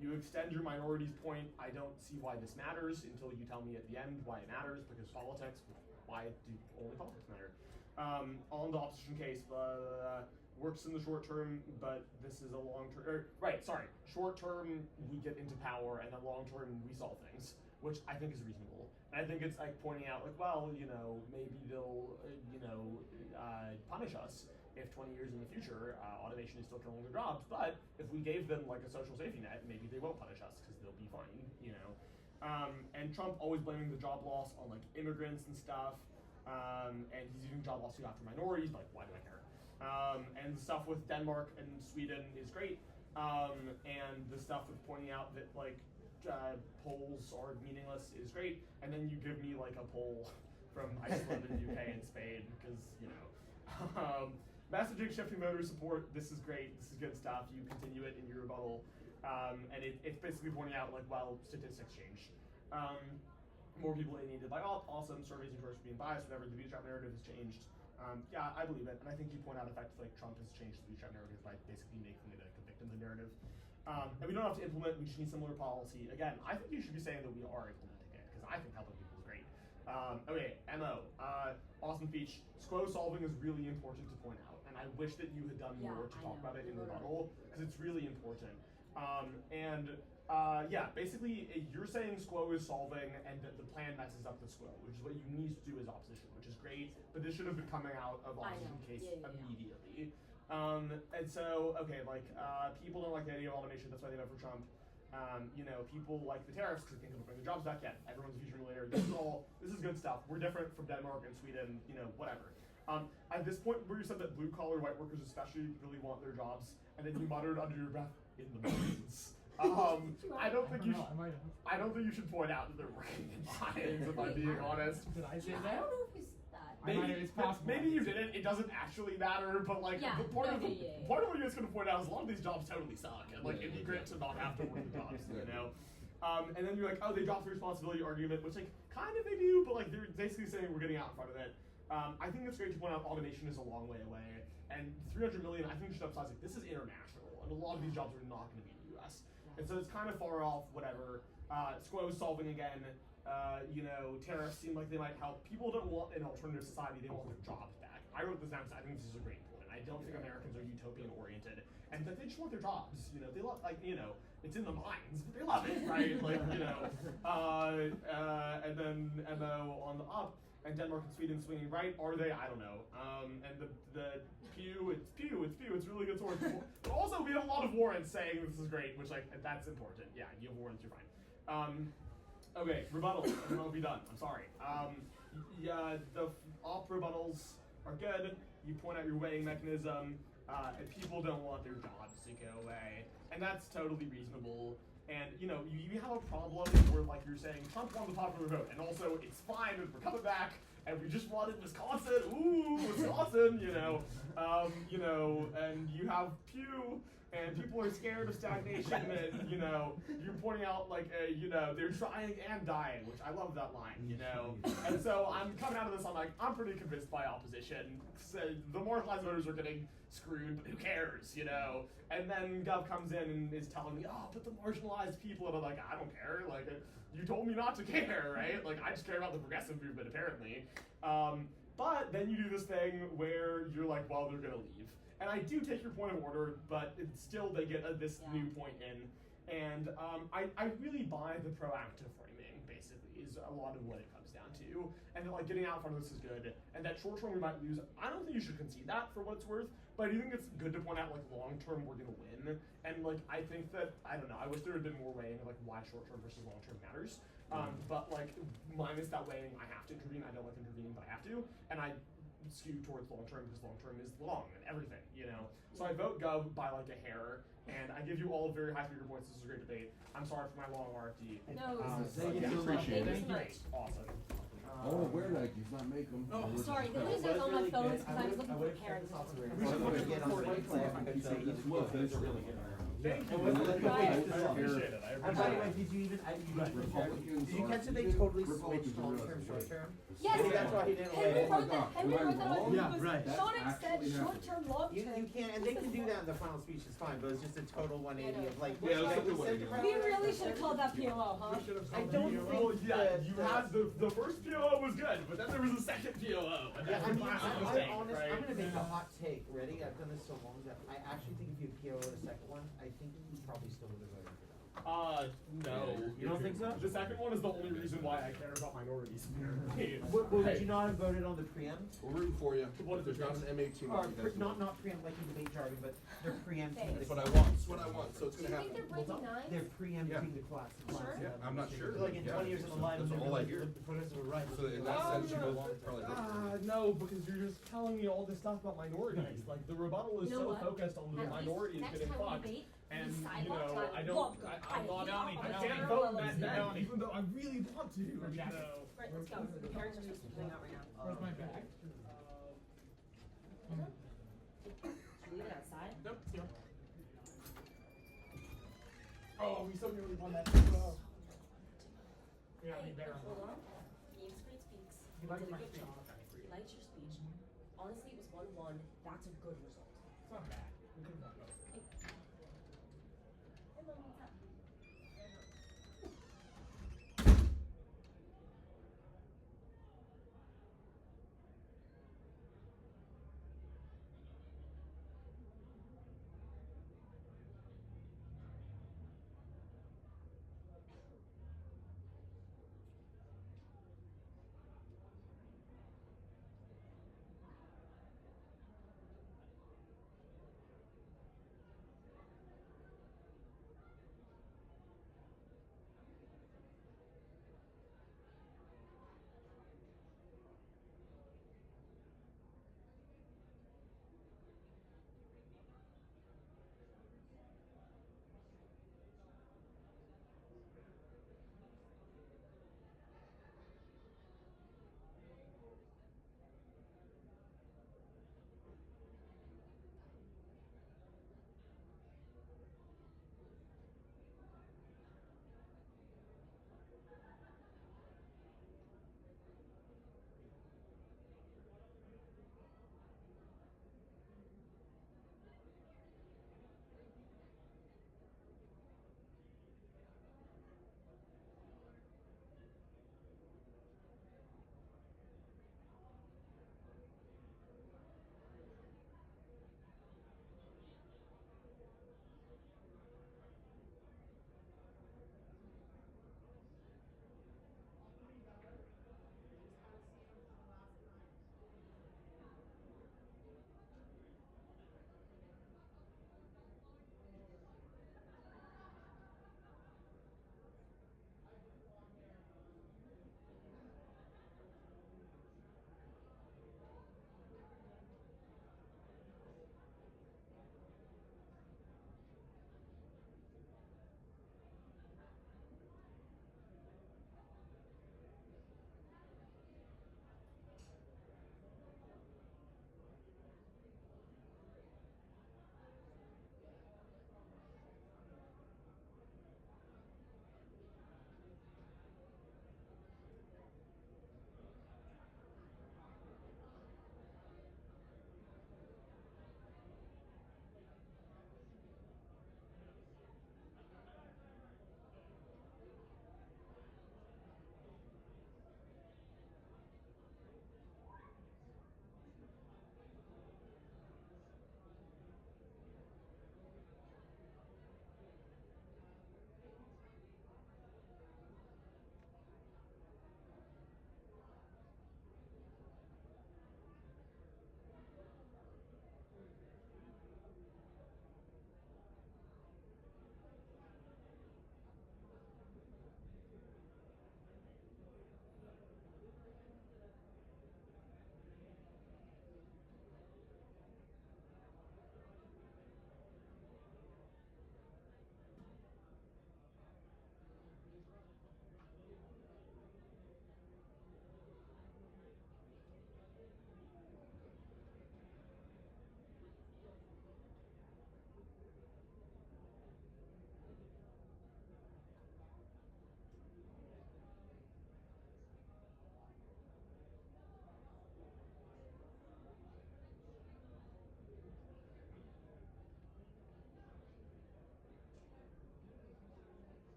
Speaker 8: you extend your minorities point. I don't see why this matters until you tell me at the end why it matters, because politics, why do only politics matter? On the opposition case, works in the short term, but this is a long term, short term we get into power, and then long term we solve things, which I think is reasonable. And I think it's like pointing out, like, well, you know, maybe they'll, punish us if 20 years in the future, automation is still killing their jobs, but if we gave them like a social safety net, maybe they won't punish us because they'll be fine, you know. And Trump always blaming the job loss on like immigrants and stuff, and he's using job loss too after minorities. Like, why do I care? And the stuff with Denmark and Sweden is great, and the stuff with pointing out that like polls are meaningless is great, and then you give me like a poll from Iceland and UK and Spain because you know. Messaging shifting voter support, this is great, this is good stuff, you continue it in your rebuttal, and it's basically pointing out like, well, statistics change. More people alienated by awesome, surveys and tourists being biased, whatever, the bootstrap narrative has changed. Yeah, I believe it, and I think you point out the fact that like Trump has changed the bootstrap narrative by basically making it like a victim's narrative. And we don't have to implement, we just need similar policy. Again, I think you should be saying that we are implementing it, because I think helping people is great. Okay, MO, awesome speech. Squo solving is really important to point out, and I wish that you had done more to talk about it in rebuttal, because it's really important. Yeah, basically, you're saying Squo is solving, and that the plan messes up the Squo, which is what you need to do as opposition, which is great, but this should have been coming out of opposition case immediately. And so, okay, like, people don't like the idea of automation, that's why they vote for Trump. You know, people like the tariffs because they think they'll bring their jobs back. Yeah, everyone's a future later. This is good stuff. We're different from Denmark and Sweden, you know, whatever. At this point where you said that blue collar white workers especially really want their jobs, and then you muttered under your breath, in the mines. I don't think you should point out that they're working in mines, if I'm being honest.
Speaker 3: Did I say
Speaker 1: I
Speaker 3: that?
Speaker 1: don't know if we said that.
Speaker 3: It's possible.
Speaker 8: Maybe you didn't. It doesn't actually matter. But like the point of what you're going to point out is a lot of these jobs totally suck, and like it'd be great to not have to work the jobs, you know. And then you're like, oh, they dropped the responsibility argument, which like kind of they do, but like they're basically saying we're getting out in front of it. I think it's great to point out automation is a long way away, and 300 million. I think we should emphasize like this is international, and a lot of these jobs are not going to be in the U.S. And so it's kind of far off. Whatever. Squo is solving again. You know, tariffs seem like they might help. People don't want an alternative society, they want their jobs back. I wrote this down because I think this is a great point. I don't think Americans are utopian oriented, and that they just want their jobs. You know, they love, like, you know, it's in the mines, but they love it, right? Like, you know, and then MO on the up, and Denmark and Sweden swinging right. Are they? I don't know. And the Pew, it's really good source. But also, we have a lot of warrants saying this is great, which, like, that's important. Yeah, you have warrants, you're fine. Okay, rebuttals, and then I'll be done. I'm sorry. Yeah, the op rebuttals are good. You point out your weighing mechanism, and people don't want their jobs to go away, and that's totally reasonable. And you know, you have a problem where, like, you're saying Trump won the popular vote, and also it's fine, and we're coming back, and we just wanted Wisconsin. Ooh, Wisconsin, you know, and you have Pew. And people are scared of stagnation, and you know, you're pointing out like, you know, they're trying and dying, which I love that line, you know. And so I'm coming out of this, I'm like, I'm pretty convinced by opposition. So the marginalized voters are getting screwed, but who cares, you know? And then Gov comes in and is telling me, oh, but the marginalized people, and I'm like, I don't care. Like, you told me not to care, right? Like, I just care about the progressive movement, apparently. But then you do this thing where you're like, well, they're gonna leave. And I do take your point of order, but it's still they get this new point in. And I really buy the proactive framing, basically, is a lot of what it comes down to. And that, like, getting out in front of this is good. And that short term we might lose, I don't think you should concede that for what it's worth, but I do think it's good to point out, like, long term we're gonna win. And like, I think that, I don't know, I wish there had been more weighing of like why short term versus long term matters. But like, minus that weighing, I have to intervene. I don't like intervening, but I have to. And I skew towards long term because long term is long and everything, you know. So I vote Gov by like a hair, and I give you all very high speaker points. This is a great debate. I'm sorry for my long RFD.
Speaker 1: No, this is
Speaker 7: Thank you so much.
Speaker 1: Thank you so
Speaker 8: Great,
Speaker 1: much.
Speaker 8: awesome.
Speaker 7: Oh, where did I just not make them?
Speaker 1: Oh, sorry, the reason I was on my phone is because I was looking for parents.
Speaker 2: We should put it again on the replay because each one is really good.
Speaker 8: Thank you.
Speaker 1: Right.
Speaker 8: I appreciate it.
Speaker 9: And by the way, did you even did you catch that they totally switched long term, short term?
Speaker 1: Yes.
Speaker 9: Maybe that's why he didn't
Speaker 1: Henry
Speaker 9: weigh
Speaker 1: wrote that. Henry wrote that on
Speaker 5: Yeah,
Speaker 1: purpose.
Speaker 5: right.
Speaker 1: Sean
Speaker 7: That's
Speaker 1: said
Speaker 7: actually
Speaker 1: short term, long term.
Speaker 9: You can't, and they can do that in the final speech. It's fine, but it's just a total 180 of like.
Speaker 7: Yeah,
Speaker 9: what
Speaker 7: let's
Speaker 9: you
Speaker 7: do
Speaker 9: said
Speaker 7: it.
Speaker 9: to
Speaker 1: We really should have called that PLO, huh?
Speaker 9: I don't think.
Speaker 8: Well, yeah,
Speaker 9: that
Speaker 8: you had the first PLO was good, but then there was a second PLO. And
Speaker 9: Yeah,
Speaker 8: that
Speaker 9: I
Speaker 8: was
Speaker 9: mean,
Speaker 8: my
Speaker 9: I'm
Speaker 8: mistake,
Speaker 9: honest.
Speaker 8: right?
Speaker 9: I'm gonna make a hot take. Ready? I've done this so long that I actually think if you PLO the second one, I think you probably still would have voted for that.
Speaker 8: No.
Speaker 9: You don't think so?
Speaker 8: The second one is the only reason why I care about minorities.
Speaker 9: Would you not have voted on the preempt?
Speaker 7: We're rooting for you.
Speaker 8: What is
Speaker 7: There's
Speaker 8: it?
Speaker 7: not an M18.
Speaker 9: Or not preempt like in debate jargon, but they're preempting
Speaker 7: That's
Speaker 9: the
Speaker 7: what I
Speaker 9: class.
Speaker 7: want. That's what I want. So it's
Speaker 1: Do you
Speaker 7: gonna
Speaker 1: think
Speaker 7: happen.
Speaker 1: they're breaking nines?
Speaker 9: They're preempting the class.
Speaker 1: Sure.
Speaker 7: Yeah, I'm not sure.
Speaker 9: Like in 20 years in the line,
Speaker 7: That's
Speaker 9: when
Speaker 7: all I
Speaker 9: they're
Speaker 7: hear.
Speaker 9: like, the protesters were right.
Speaker 7: So in that sense, you will probably vote for me.
Speaker 8: No, because you're just telling me all this stuff about minorities. Like the rebuttal is
Speaker 1: You know
Speaker 8: so
Speaker 1: what?
Speaker 8: focused on the
Speaker 1: At least
Speaker 8: minorities
Speaker 1: next
Speaker 8: getting
Speaker 1: time we
Speaker 8: fucked.
Speaker 1: debate,
Speaker 8: And
Speaker 1: we
Speaker 8: you
Speaker 1: sidewalk
Speaker 8: know,
Speaker 1: time.
Speaker 8: I don't,
Speaker 1: Look,
Speaker 8: I'm not,
Speaker 1: hate
Speaker 8: I
Speaker 1: all
Speaker 8: can't
Speaker 1: of
Speaker 8: vote in
Speaker 1: them.
Speaker 8: that then, even though I really want to. So,
Speaker 1: Right, let's go. The parents are supposed to be coming out right now.
Speaker 3: Where's my bag?
Speaker 1: Should we leave it outside?
Speaker 3: Nope, it's here.
Speaker 8: Oh, we so nearly won that.
Speaker 3: Yeah,
Speaker 1: Hey,
Speaker 3: be better on
Speaker 1: hold
Speaker 3: that.
Speaker 1: on. Games great speaks.
Speaker 3: You like
Speaker 1: did a
Speaker 3: my
Speaker 1: good
Speaker 3: speech?
Speaker 1: job.
Speaker 3: Okay,
Speaker 1: You liked your speech. Honestly, it was 1-1. That's a good result.